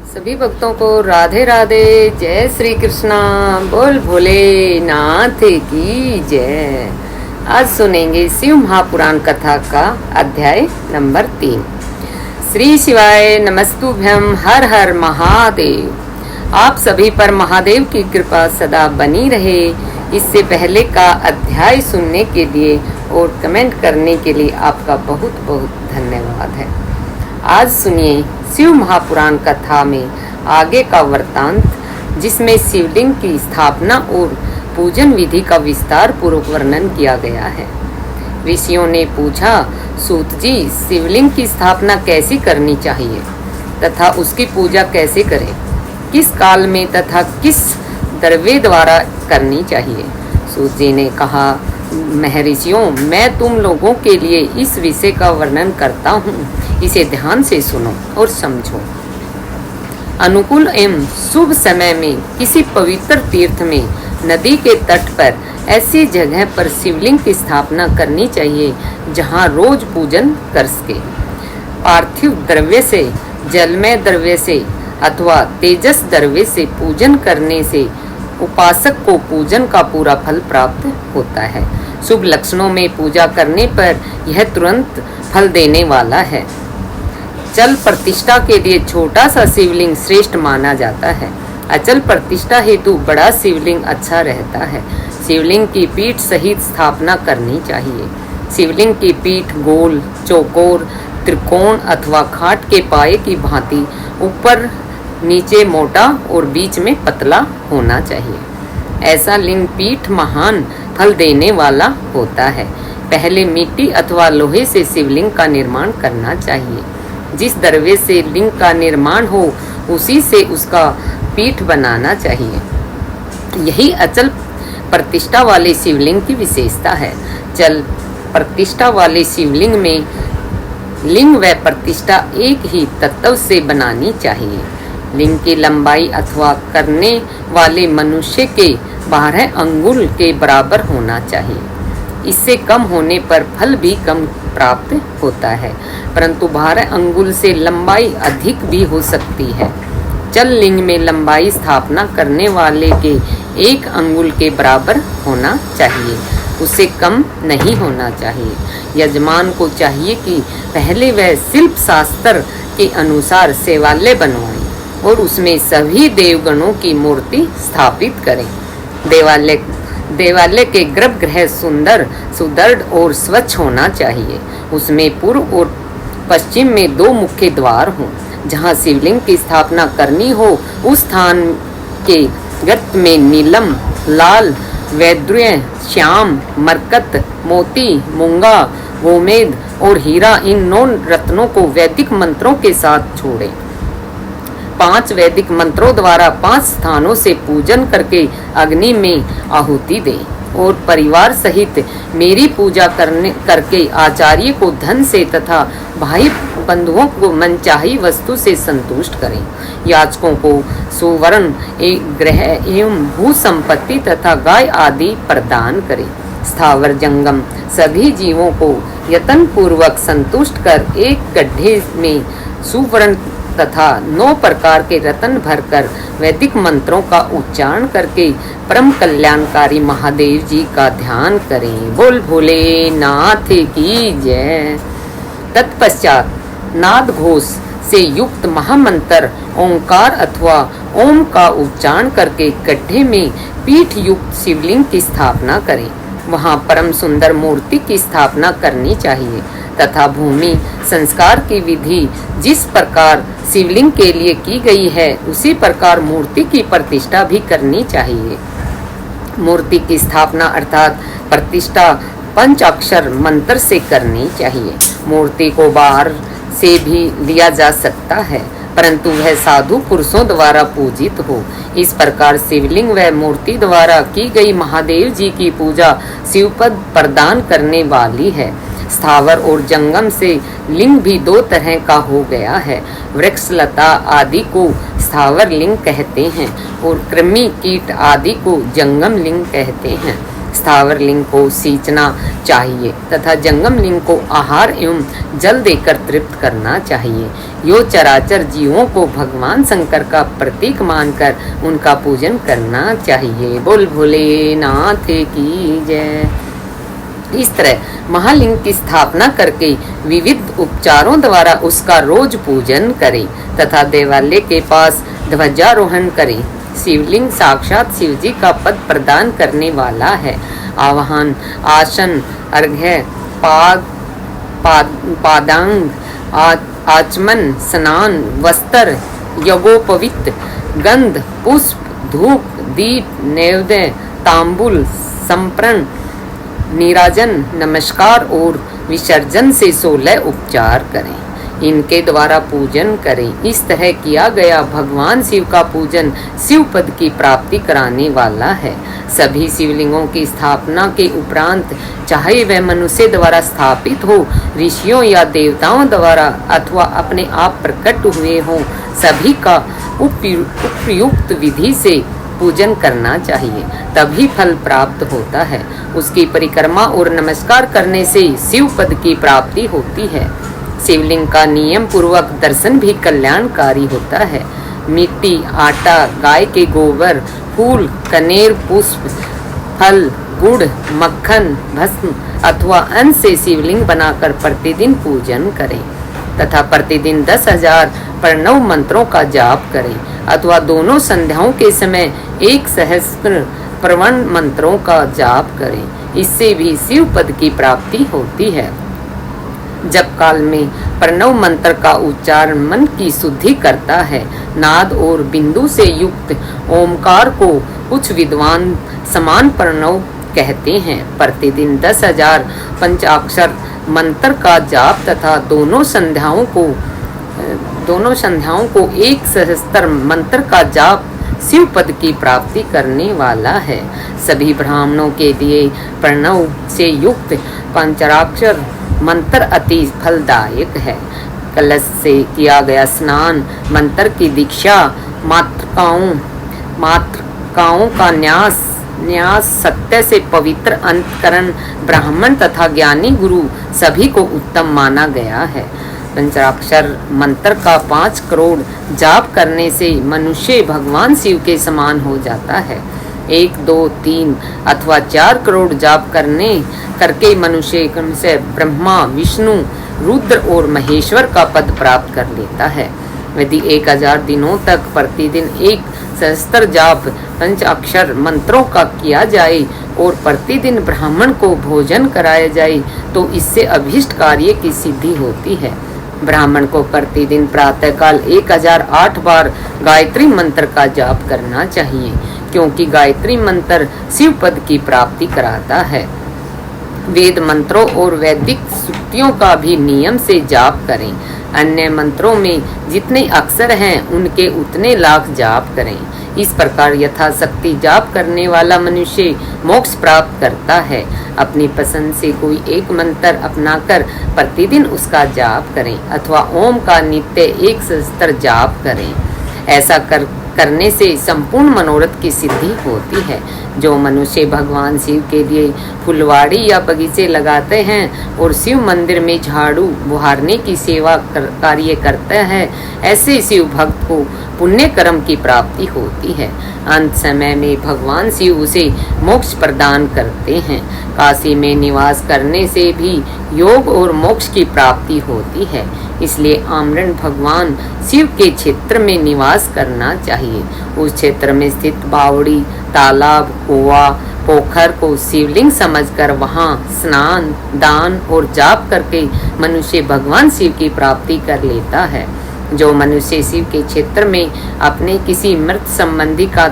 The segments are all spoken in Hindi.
सभी भक्तों को राधे राधे। जय श्री कृष्णा। बोल भोलेनाथ की जय। आज सुनेंगे शिव महापुराण कथा का अध्याय नंबर 3। श्री शिवाय नमस्तुभ्यम। हर हर महादेव। आप सभी पर महादेव की कृपा सदा बनी रहे। इससे पहले का अध्याय सुनने के लिए और कमेंट करने के लिए आपका बहुत बहुत धन्यवाद है। आज सुनिए शिव महापुराण कथा में आगे का वृत्तांत, जिसमें शिवलिंग की स्थापना और पूजन विधि का विस्तार पूर्वक वर्णन किया गया है। ऋषियों ने पूछा, सूत जी, शिवलिंग की स्थापना कैसी करनी चाहिए तथा उसकी पूजा कैसे करें, किस काल में तथा किस द्रव्य द्वारा करनी चाहिए। सूत जी ने कहा, महर्षियों, मैं तुम लोगों के लिए इस विषय का वर्णन करता हूँ, इसे ध्यान से सुनो और समझो। अनुकूल एवं शुभ समय में किसी पवित्र तीर्थ में नदी के तट पर ऐसी जगह पर शिवलिंग की स्थापना करनी चाहिए जहाँ रोज पूजन कर सके। पार्थिव द्रव्य से, जलमय द्रव्य से अथवा तेजस द्रव्य से पूजन करने से उपासक को पूजन का पूरा फल प्राप्त होता है। शुभ लक्षणों में पूजा करने पर यह तुरंत फल देने वाला है। चल प्रतिष्ठा के लिए छोटा सा शिवलिंग श्रेष्ठ माना जाता है। अचल प्रतिष्ठा हेतु बड़ा शिवलिंग अच्छा रहता है। शिवलिंग की पीठ सहित स्थापना करनी चाहिए। शिवलिंग की पीठ गोल, चौकोर, त्रिकोण अथवा खाट के पाए की भांति ऊपर नीचे मोटा और बीच में पतला होना चाहिए। ऐसा लिंग पीठ महान फल देने वाला होता है। पहले मिट्टी अथवा लोहे से शिवलिंग का निर्माण करना चाहिए। जिस द्रव्य से लिंग का निर्माण हो उसी से उसका पीठ बनाना चाहिए। यही अचल प्रतिष्ठा वाले शिवलिंग की विशेषता है। चल प्रतिष्ठा वाले शिवलिंग में लिंग व प्रतिष्ठा एक ही तत्व से बनानी चाहिए। लिंग की लंबाई अथवा करने वाले मनुष्य के 12 अंगुल के बराबर होना चाहिए। इससे कम होने पर फल भी कम प्राप्त होता है, परंतु 12 अंगुल से लंबाई अधिक भी हो सकती है। चल लिंग में लंबाई स्थापना करने वाले के 1 अंगुल के बराबर होना चाहिए, उससे कम नहीं होना चाहिए। यजमान को चाहिए कि पहले वह शिल्प शास्त्र के अनुसार सेवालय बनवाएं और उसमें सभी देवगणों की मूर्ति स्थापित करें। देवालय के गर्भगृह सुंदर, सुदृढ़ और स्वच्छ होना चाहिए। उसमें पूर्व और पश्चिम में 2 मुख्य द्वार हों। जहाँ शिवलिंग की स्थापना करनी हो उस स्थान के गर्त में नीलम, लाल, वैद्य, श्याम, मरकत, मोती, मूंगा, गोमेद और हीरा, इन 9 रत्नों को वैदिक मंत्रों के साथ छोड़ें। 5 वैदिक मंत्रों द्वारा 5 स्थानों से पूजन करके अग्नि में आहुति दें और परिवार सहित मेरी पूजा करके आचार्य को धन से तथा भाई बंधुओं को मनचाही वस्तु से संतुष्ट करें। याचकों को सुवर्ण, ग्रह एवं भू संपत्ति तथा गाय आदि प्रदान करें। स्थावर जंगम सभी जीवों को यत्न पूर्वक संतुष्ट कर एक गड्ढे में सुवर्ण तथा 9 प्रकार के रत्न भरकर वैदिक मंत्रों का उच्चारण करके परम कल्याणकारी महादेव जी का ध्यान करें। बोल भोलेनाथ की जय। तत्पश्चात नाद घोष से युक्त महामंत्र ओंकार अथवा ओम का उच्चारण करके गड्ढे में पीठ युक्त शिवलिंग की स्थापना करें। वहाँ परम सुंदर मूर्ति की स्थापना करनी चाहिए तथा भूमि संस्कार की विधि जिस प्रकार शिवलिंग के लिए की गई है उसी प्रकार मूर्ति की प्रतिष्ठा भी करनी चाहिए। मूर्ति की स्थापना अर्थात प्रतिष्ठा पंचाक्षर मंत्र से करनी चाहिए। मूर्ति को बाहर से भी लिया जा सकता है, परंतु वह साधु पुरुषों द्वारा पूजित हो। इस प्रकार शिवलिंग व मूर्ति द्वारा की गई महादेव जी की पूजा शिवपद प्रदान करने वाली है। स्थावर और जंगम से लिंग भी 2 तरह का हो गया है। वृक्ष लता आदि को स्थावर लिंग कहते हैं और कृमि कीट आदि को जंगम लिंग कहते हैं। स्थावर लिंग को सींचना चाहिए तथा जंगम लिंग को आहार एवं जल देकर तृप्त करना चाहिए। यो चराचर जीवों को भगवान शंकर का प्रतीक मानकर उनका पूजन करना चाहिए। बोल भोलेनाथ की जय। इस तरह महालिंग की स्थापना करके विविध उपचारों द्वारा उसका रोज पूजन करें तथा देवालय के पास ध्वजारोहण करें। शिवलिंग साक्षात शिवजी का पद प्रदान करने वाला है। आवाहन, आसन, अर्घ्य, पादांग, आचमन, स्नान, वस्त्र, यज्ञोपवीत, गंध, पुष्प, धूप, दीप, नैवेद्य, तांबूल, संप्रण, नीराजन, नमस्कार और विसर्जन से 16 उपचार करें। इनके द्वारा पूजन करें। इस तरह किया गया भगवान शिव का पूजन शिव पद की प्राप्ति कराने वाला है। सभी शिवलिंगों की स्थापना के उपरांत चाहे वह मनुष्य द्वारा स्थापित हो, ऋषियों या देवताओं द्वारा अथवा अपने आप प्रकट हुए हों, सभी का उपयुक्त विधि से पूजन करना चाहिए, तभी फल प्राप्त होता है। उसकी परिक्रमा और नमस्कार करने से शिव पद की प्राप्ति होती है। शिवलिंग का नियम पूर्वक दर्शन भी कल्याणकारी होता है। मिट्टी, आटा, गाय के गोबर, फूल, कनेर, पुष्प, फल, गुड़, मक्खन, भस्म अथवा अन्न से शिवलिंग बनाकर प्रतिदिन पूजन करें तथा प्रतिदिन 10,000 प्रणव मंत्रों का जाप करें अथवा दोनों संध्याओं के समय 1 सहस्त्र प्रवण मंत्रों का जाप करें। इससे भी शिव पद की प्राप्ति होती है। जप काल में प्रणव मंत्र का उच्चारण मन की शुद्धि करता है। नाद और बिंदु से युक्त ओमकार को कुछ विद्वान समान प्रणव कहते हैं। प्रतिदिन 10,000 पंचाक्षर मंत्र का जाप तथा दोनों संध्याओं को 1 सहस्त्र मंत्र का जाप शिव पद की प्राप्ति करने वाला है। सभी ब्राह्मणों के लिए प्रणव से युक्त पंचाक्षर मंत्र अति फलदायक है। कलश से किया गया स्नान, मंत्र की दीक्षा, मातृकाओं का न्यास, सत्य से पवित्र अंतकरण, ब्राह्मण तथा ज्ञानी गुरु सभी को उत्तम माना गया है। पंचाक्षर मंत्र का 5 करोड़ जाप करने से मनुष्य भगवान शिव के समान हो जाता है। 1, 2, 3 अथवा 4 करोड़ जाप करके मनुष्य से ब्रह्मा, विष्णु, रुद्र और महेश्वर का पद प्राप्त कर लेता है। यदि 1000 दिनों तक प्रतिदिन 1 सहस्त्र जाप पंचाक्षर मंत्रों का किया जाए और प्रतिदिन ब्राह्मण को भोजन कराया जाए तो इससे अभीष्ट कार्य की सिद्धि होती है। ब्राह्मण को प्रतिदिन प्रातःकाल 1008 बार गायत्री मंत्र का जाप करना चाहिए, क्योंकि गायत्री मंत्र शिव पद की प्राप्ति कराता है। वेद मंत्रों और वैदिक सूक्तियों का भी नियम से जाप करें। अन्य मंत्रों में जितने अक्षर हैं उनके उतने लाख जाप करें। इस प्रकार यथाशक्ति जाप करने वाला मनुष्य मोक्ष प्राप्त करता है। अपनी पसंद से कोई एक मंत्र अपनाकर प्रतिदिन उसका जाप करें अथवा ओम का नित्य 1 सहस्त्र जाप करें। ऐसा करने से संपूर्ण मनोरथ की सिद्धि होती है। जो मनुष्य भगवान शिव के लिए फुलवाड़ी या बगीचे लगाते हैं और शिव मंदिर में झाड़ू बुहारने की सेवा कार्य करता है, ऐसे शिव भक्त को पुण्य कर्म की प्राप्ति होती है। अंत समय में भगवान शिव उसे मोक्ष प्रदान करते हैं। काशी में निवास करने से भी योग और मोक्ष की प्राप्ति होती है। इसलिए आमरण भगवान शिव के क्षेत्र में निवास करना चाहिए। उस क्षेत्र में स्थित बावड़ी, तालाब, कुआं, पोखर को शिवलिंग समझकर वहां स्नान, दान और जाप करके मनुष्य भगवान शिव की प्राप्ति कर लेता है। जो मनुष्य शिव के क्षेत्र में अपने किसी मृत संबंधी का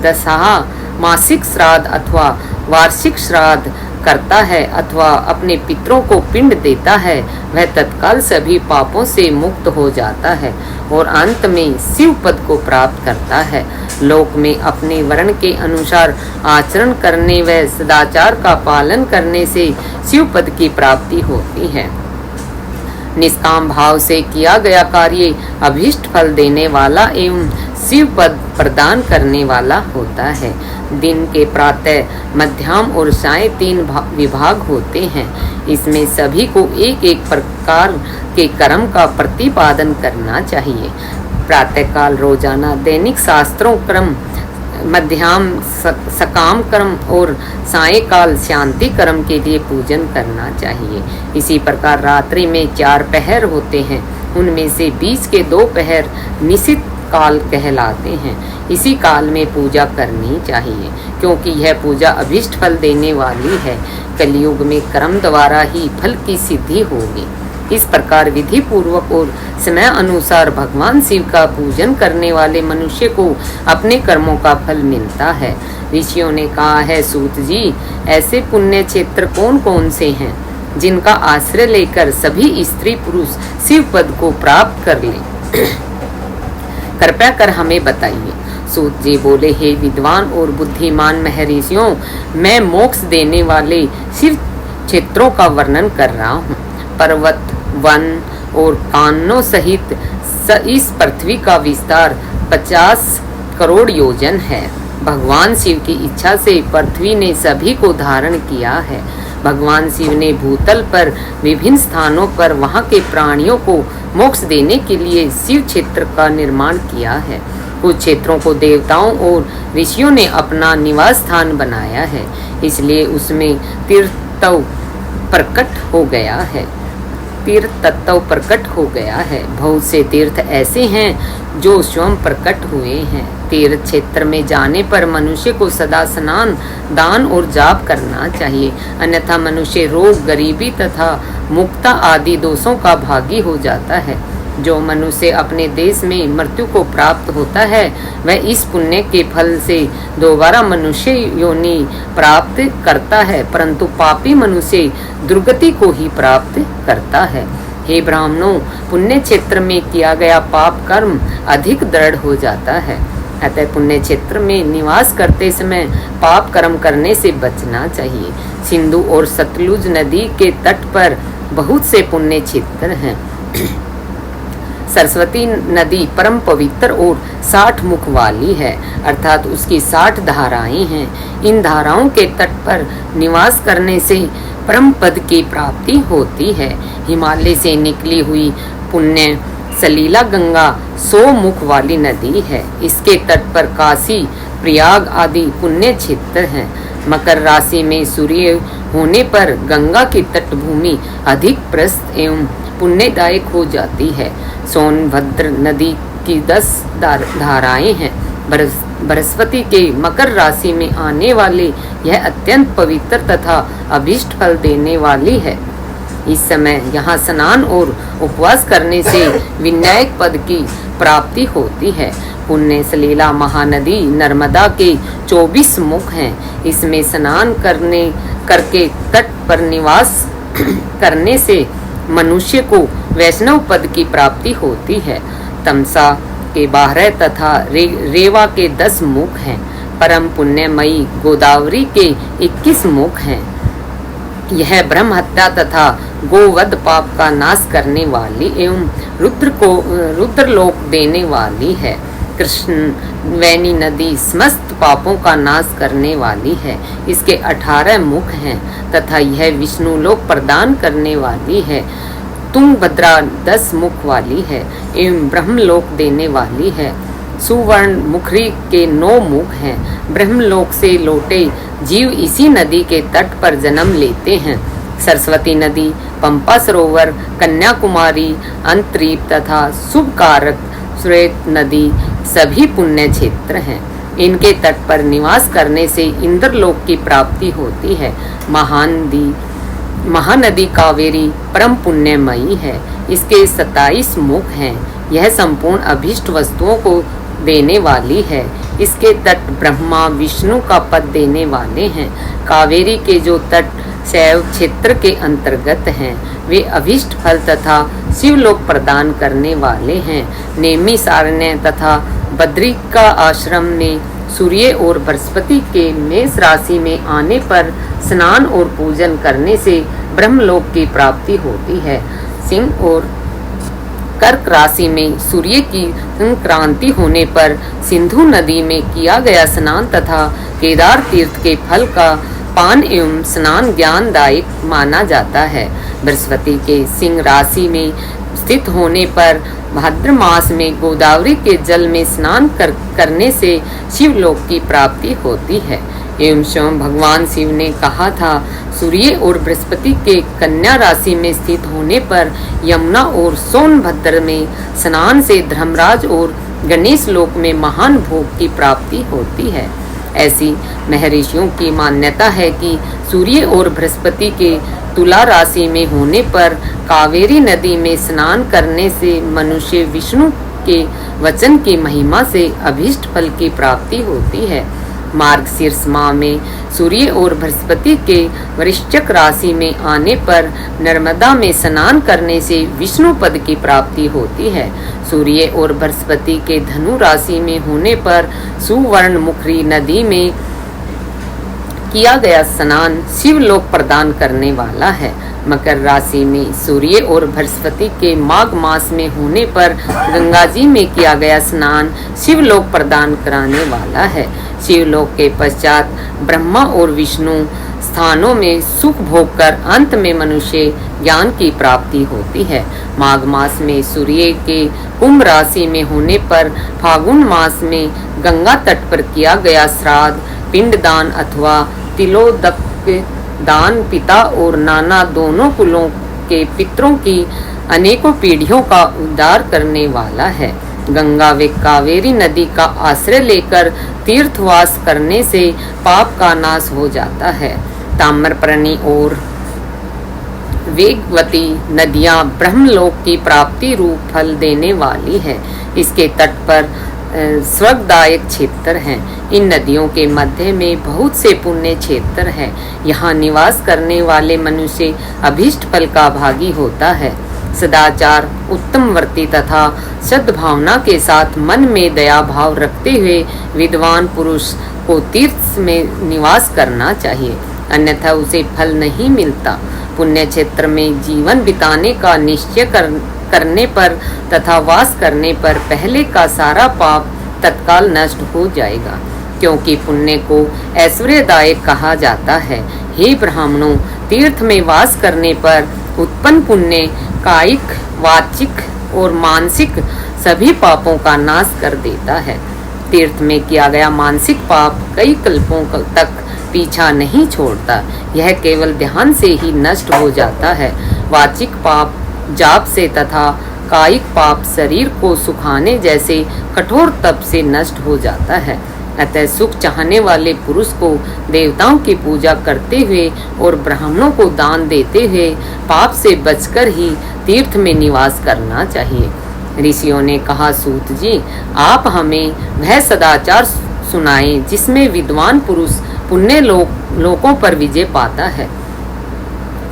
दशा, मासिक श्राद्ध अथवा वार्षिक श्राद्ध करता है अथवा अपने पितरों को पिंड देता है, वह तत्काल सभी पापों से मुक्त हो जाता है और अंत में शिव पद को प्राप्त करता है। लोक में अपने वर्ण के अनुसार आचरण करने व सदाचार का पालन करने से शिव पद की प्राप्ति होती है। निष्काम भाव से किया गया कार्य अभीष्ट फल देने वाला एवं शिव पद प्रदान करने वाला होता है। दिन के प्रातः, मध्याह्न और साय 3 विभाग होते हैं। इसमें सभी को एक एक प्रकार के कर्म का प्रतिपादन करना चाहिए। प्रातःकाल रोजाना दैनिक शास्त्रों क्रम, मध्याह्न सकाम कर्म और सायंकाल शांति कर्म के लिए पूजन करना चाहिए। इसी प्रकार रात्रि में 4 पहर होते हैं, उनमें से बीच के 2 पहर निशित काल कहलाते हैं। इसी काल में पूजा करनी चाहिए, क्योंकि यह पूजा अभीष्ट फल देने वाली है। कलयुग में कर्म द्वारा ही फल की सिद्धि होगी। इस प्रकार विधि पूर्वक और समय अनुसार भगवान शिव का पूजन करने वाले मनुष्य को अपने कर्मों का फल मिलता है। ऋषियों ने कहा है, सूत जी, ऐसे पुण्य क्षेत्र कौन कौन से हैं जिनका आश्रय लेकर सभी स्त्री पुरुष शिव पद को प्राप्त कर लें? कृपया कर हमें बताइए। सूत जी बोले, हे विद्वान और बुद्धिमान महर्षियों, मैं मोक्ष देने वाले शिव क्षेत्रों का वर्णन कर रहा हूँ। पर्वत, वन और कानों सहित इस पृथ्वी का विस्तार 50 करोड़ योजन है। भगवान शिव की इच्छा से पृथ्वी ने सभी को धारण किया है। भगवान शिव ने भूतल पर विभिन्न स्थानों पर वहां के प्राणियों को मोक्ष देने के लिए शिव क्षेत्र का निर्माण किया है। कुछ क्षेत्रों को देवताओं और ऋषियों ने अपना निवास स्थान बनाया है, इसलिए उसमें तीर्थत्व प्रकट हो गया है। बहुत से तीर्थ ऐसे हैं जो स्वयं प्रकट हुए हैं। तीर्थ क्षेत्र में जाने पर मनुष्य को सदा स्नान, दान और जाप करना चाहिए, अन्यथा मनुष्य रोग, गरीबी तथा मुक्ता आदि दोषों का भागी हो जाता है। जो मनुष्य अपने देश में मृत्यु को प्राप्त होता है, वह इस पुण्य के फल से दोबारा मनुष्य योनि प्राप्त करता है, परंतु पापी मनुष्य दुर्गति को ही प्राप्त करता है। हे ब्राह्मणों, पुण्य क्षेत्र में किया गया पाप कर्म अधिक दृढ़ हो जाता है। अतः पुण्य क्षेत्र में निवास करते समय पाप कर्म करने से बचना चाहिए। सिंधु और सतलुज नदी के तट पर बहुत से पुण्य क्षेत्र हैं। सरस्वती नदी परम पवित्र और 60 मुख वाली है, अर्थात उसकी 60 धाराएं हैं। इन धाराओं के तट पर निवास करने से परम पद की प्राप्ति होती है। हिमालय से निकली हुई पुण्य सलीला गंगा 100 मुख वाली नदी है। इसके तट पर काशी, प्रयाग आदि पुण्य क्षेत्र हैं। मकर राशि में सूर्य होने पर गंगा की तटभूमि अधिक प्रशस्त एवं पुण्यदायक हो जाती है। सोनभद्र नदी की 10 धाराएं हैं। बृहस्पति के मकर राशि में आने वाले यह अत्यंत पवित्र तथा अभीष्ट फल देने वाली है। इस समय यहाँ स्नान और उपवास करने से विनायक पद की प्राप्ति होती है। पुण्य सलीला महानदी नर्मदा के 24 मुख हैं। इसमें स्नान करके तट पर निवास करने से मनुष्य को वैष्णव पद की प्राप्ति होती है। तमसा के 12 तथा रेवा के 10 मुख हैं। परम पुण्यमयी गोदावरी के 21 मुख हैं। यह ब्रह्म हत्या तथा गोवध पाप का नाश करने वाली एवं रुद्रलोक देने वाली है। कृष्ण वैनी नदी समस्त पापों का नाश करने वाली है। इसके 18 मुख हैं तथा यह विष्णु लोक प्रदान करने वाली है। तुंगभद्रा 10 मुख वाली है एवं ब्रह्मलोक देने वाली है। सुवर्ण मुखरी के 9 मुख हैं। ब्रह्मलोक से लौटे जीव इसी नदी के तट पर जन्म लेते हैं। सरस्वती नदी, पंपा सरोवर, कन्याकुमारी, अंतरीप तथा शुभकारक श्वेत नदी सभी पुण्य क्षेत्र हैं। इनके तट पर निवास करने से इंद्रलोक की प्राप्ति होती है। महानदी कावेरी परम पुण्यमयी है। इसके 27 मुख हैं। यह संपूर्ण अभीष्ट वस्तुओं को देने वाली है। इसके तट ब्रह्मा विष्णु का पद देने वाले हैं। कावेरी के जो तट शैव क्षेत्र के अंतर्गत हैं, वे अभीष्ट फल तथा शिवलोक प्रदान करने वाले हैं। नेमी सारण्य तथा बद्रिका आश्रम में सूर्य और बृहस्पति के मेष राशि में आने पर स्नान और पूजन करने से ब्रह्मलोक की प्राप्ति होती है। सिंह और कर्क राशि में सूर्य की संक्रांति होने पर सिंधु नदी में किया गया स्नान तथा केदार तीर्थ के फल का पान एवं स्नान ज्ञानदायक माना जाता है। बृहस्पति के सिंह राशि में स्थित होने पर भाद्र मास में गोदावरी के जल में स्नान करने से शिवलोक की प्राप्ति होती है। एवं स्वयं भगवान शिव ने कहा था, सूर्य और बृहस्पति के कन्या राशि में स्थित होने पर यमुना और सोनभद्र में स्नान से धर्मराज और गणेश लोक में महान भोग की प्राप्ति होती है। ऐसी महर्षियों की मान्यता है कि सूर्य और बृहस्पति के तुला राशि में होने पर कावेरी नदी में स्नान करने से मनुष्य विष्णु के वचन की महिमा से अभीष्ट फल की प्राप्ति होती है। मार्गशीर्ष माह में सूर्य और बृहस्पति के वृश्चिक राशि में आने पर नर्मदा में स्नान करने से विष्णु पद की प्राप्ति होती है। सूर्य और बृहस्पति के धनु राशि में होने पर सुवर्णमुखी नदी में किया गया स्नान शिवलोक प्रदान करने वाला है। मकर राशि में सूर्य और बृहस्पति के माघ मास में होने पर गंगा जी में किया गया स्नान शिवलोक प्रदान कराने वाला है। शिवलोक के पश्चात ब्रह्मा और विष्णु स्थानों में सुख भोग कर अंत में मनुष्य ज्ञान की प्राप्ति होती है। माघ मास में सूर्य के कुंभ राशि में होने पर फागुन मास में गंगा तट पर किया गया श्राद्ध, पिंडदान अथवा तिलोदक दान पिता और नाना दोनों कुलों के पितरों की अनेकों पीढ़ियों का उद्धार करने वाला है। गंगा व कावेरी नदी का आश्रय लेकर तीर्थवास करने से पाप का नाश हो जाता है। ताम्रपर्णी और वेगवती नदियां ब्रह्मलोक की प्राप्ति रूप फल देने वाली है। इसके तट पर स्वर्गदायक क्षेत्र हैं। इन नदियों के मध्य में बहुत से पुण्य क्षेत्र हैं। यहाँ निवास करने वाले मनुष्य अभीष्ट फल का भागी होता है। सदाचार, उत्तम वर्ती तथा सद्भावना के साथ मन में दया भाव रखते हुए विद्वान पुरुष को तीर्थ में निवास करना चाहिए, अन्यथा उसे फल नहीं मिलता। पुण्य क्षेत्र में जीवन बिताने का निश्चय करने पर तथा वास करने पर पहले का सारा पाप तत्काल नष्ट हो जाएगा, क्योंकि पुण्य को ऐश्वर्यदायक कहा जाता है। हे ब्राह्मणों, तीर्थ में वास करने पर उत्पन्न पुण्य कायिक, वाचिक और मानसिक सभी पापों का नाश कर देता है। तीर्थ में किया गया मानसिक पाप कई कल्पों तक पीछा नहीं छोड़ता, यह केवल ध्यान से ही नष्ट हो जाता है। वाचिक पाप जाप से तथा कायिक पाप शरीर को सुखाने जैसे कठोर तप से नष्ट हो जाता है। अतः सुख चाहने वाले पुरुष को देवताओं की पूजा करते हुए और ब्राह्मणों को दान देते हुए पाप से बचकर ही तीर्थ में निवास करना चाहिए। ऋषियों ने कहा, सूत जी, आप हमें वह सदाचार सुनाएं जिसमें विद्वान पुरुष पुण्य लोकों पर विजय पाता है।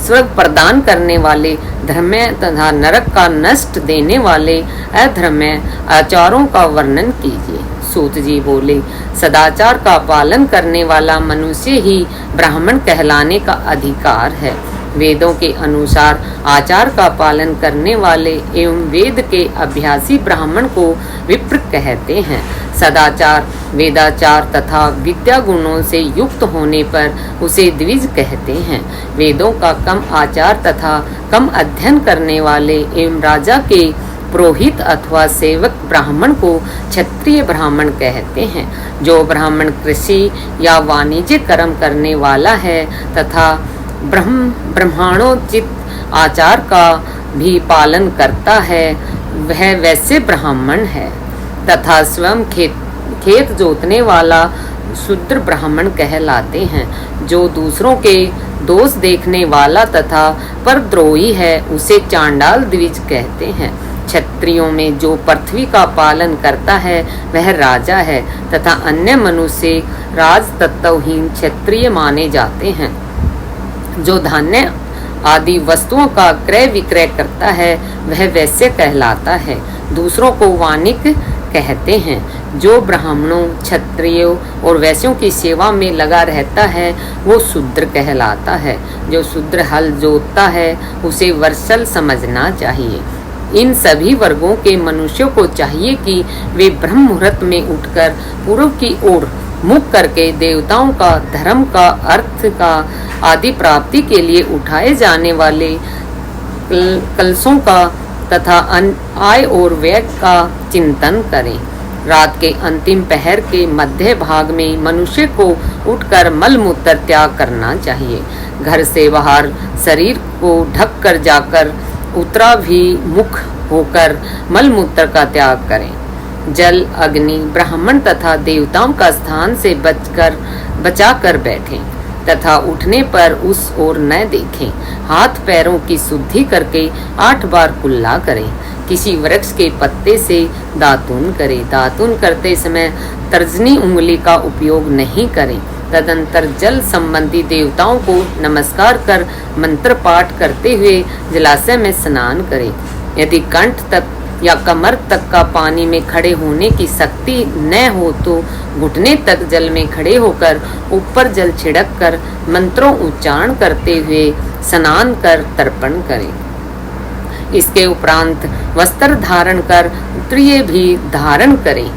स्वर्ग प्रदान करने वाले धर्म्य तथा नरक का नष्ट देने वाले अधर्म्य आचारों का वर्णन कीजिए। सूत जी बोले, सदाचार का पालन करने वाला मनुष्य ही ब्राह्मण कहलाने का अधिकार है। वेदों के अनुसार आचार का पालन करने वाले एवं वेद के अभ्यासी ब्राह्मण को विप्र कहते हैं। सदाचार, वेदाचार तथा विद्या गुणों से युक्त होने पर उसे द्विज कहते हैं। वेदों का कम आचार तथा कम अध्ययन करने वाले एवं राजा के पुरोहित अथवा सेवक ब्राह्मण को क्षत्रिय ब्राह्मण कहते हैं। जो ब्राह्मण कृषि या वाणिज्य कर्म करने वाला है तथा ब्राह्मणोचित आचार का भी पालन करता है, वह वैसे ब्राह्मण है। तथा स्वयं खेत जोतने वाला शूद्र ब्राह्मण कहलाते हैं। जो दूसरों के दोष देखने वाला तथा परद्रोही है, उसे चांडाल द्विज कहते हैं। क्षत्रियों में जो पृथ्वी का पालन करता है वह राजा है तथा अन्य मनुष्य राजतत्वहीन क्षत्रिय माने जाते हैं। जो धान्य आदि वस्तुओं का क्रय विक्रय करता है वह वैश्य कहलाता है। दूसरों को वाणिक कहते हैं। जो ब्राह्मणों, क्षत्रियों और वैश्यों की सेवा में लगा रहता है वो शूद्र कहलाता है। जो शूद्र हल जोतता है उसे वर्षल समझना चाहिए। इन सभी वर्गों के मनुष्यों को चाहिए कि वे ब्रह्म मुहूर्त में उठकर पूर्व की ओर मुख करके देवताओं का, धर्म का, अर्थ का आदि प्राप्ति के लिए उठाए जाने वाले कलशों का तथा आय और व्यय का चिंतन करें। रात के अंतिम पहर के मध्य भाग में मनुष्य को उठकर मल मूत्र त्याग करना चाहिए। घर से बाहर शरीर को ढक कर जाकर उत्तराभिमुख होकर मल मूत्र का त्याग करें। जल, अग्नि, ब्राह्मण तथा देवताओं का स्थान से बचाकर बैठें तथा उठने पर उस ओर न देखें। हाथ पैरों की शुद्धि करके 8 बार कुल्ला करें। किसी वृक्ष के पत्ते से दातून करें। दातून करते समय तर्जनी उंगली का उपयोग नहीं करें। तदंतर जल संबंधी देवताओं को नमस्कार कर मंत्र पाठ करते हुए जलाशय में स्नान करें। यदि कंठ तक या कमर तक का पानी में खड़े होने की शक्ति न हो तो घुटने तक जल में खड़े होकर ऊपर जल छिड़क कर मंत्रों उच्चारण करते हुए स्नान कर तर्पण करें। इसके उपरांत वस्त्र धारण कर उत्तरीय भी धारण करें।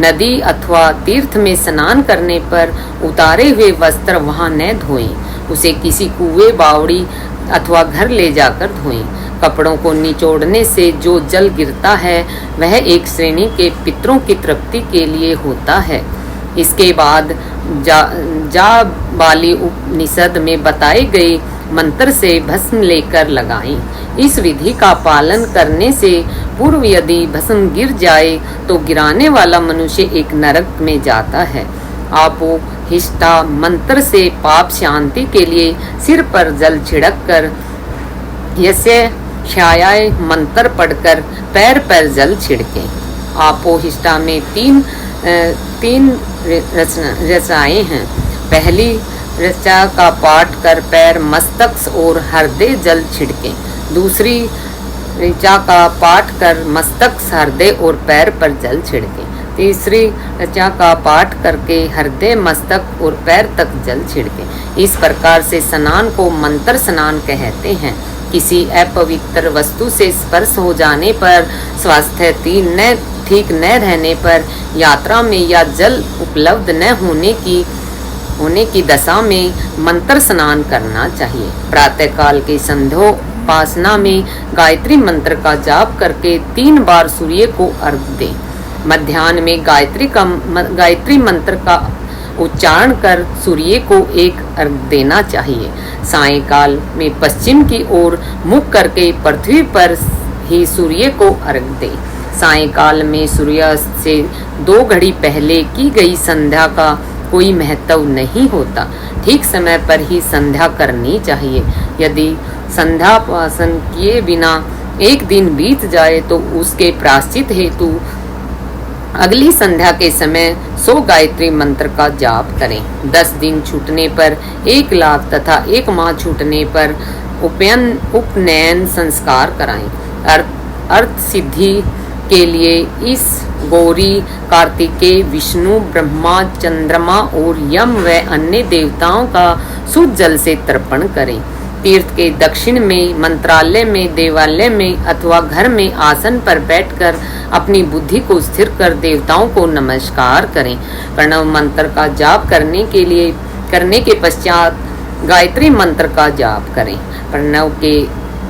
नदी अथवा तीर्थ में स्नान करने पर उतारे हुए वस्त्र वहां न धोएं। उसे किसी कुएं, बावड़ी अथवा घर ले जाकर धोएं। कपड़ों को निचोड़ने से जो जल गिरता है वह एक श्रेणी के पितरों की तृप्ति के लिए होता है। इसके बाद जाबाली उपनिषद में बताए गए मंत्र से भस्म लेकर लगाएं। इस विधि का पालन करने से पूर्व यदि भस्म गिर जाए तो गिराने वाला मनुष्य एक नरक में जाता है। आपो हिष्टा मंत्र से पाप शांति के लिए सिर पर जल छिड़क कर यस्य छायाय मंत्र पढ़कर पैर पर जल छिड़के। आपो हिष्टा में तीन रचनाएं हैं। पहली ऋचा का पाठ कर पैर, मस्तक और हृदय जल छिड़के। दूसरी ऋचा का पाठ कर मस्तक, हृदय और पैर पर जल छिड़के। तीसरी ऋचा का पाठ करके हृदय, मस्तक और पैर तक जल छिड़के। इस प्रकार से स्नान को मंत्र स्नान कहते हैं। किसी अपवित्र वस्तु से स्पर्श हो जाने पर, स्वास्थ्य ठीक न रहने पर, यात्रा में या जल उपलब्ध न होने की दशा में मंत्र स्नान करना चाहिए। प्रातःकाल के संध्योपासना में गायत्री मंत्र का जाप करके 3 बार सूर्य को अर्घ्य दें। मध्याह्न में गायत्री मंत्र का उच्चारण कर सूर्य को एक अर्घ्य देना चाहिए। सायंकाल में पश्चिम की ओर मुख करके पृथ्वी पर ही सूर्य को अर्घ्य दें। सायंकाल में सूर्यास्त से 2 घड़ी पहले की गई संध्या का कोई महत्व नहीं होता। ठीक समय पर ही संध्या करनी चाहिए। यदि संध्यापासन किए बिना एक दिन बीत जाए तो उसके प्रायश्चित हेतु अगली संध्या के समय 100 गायत्री मंत्र का जाप करें। 10 दिन छूटने पर 1 लाख तथा 1 माह छूटने पर उपनयन संस्कार कराएं। अर्थ सिद्धि के लिए इस गौरी, कार्तिकेय, विष्णु, ब्रह्मा, चंद्रमा और यम व अन्य देवताओं का शुद्ध जल से तर्पण करें। तीर्थ के दक्षिण में, मंत्रालय में, देवालय में अथवा घर में आसन पर बैठकर अपनी बुद्धि को स्थिर कर देवताओं को नमस्कार करें। प्रणव मंत्र का जाप करने के पश्चात गायत्री मंत्र का जाप करें। प्रणव के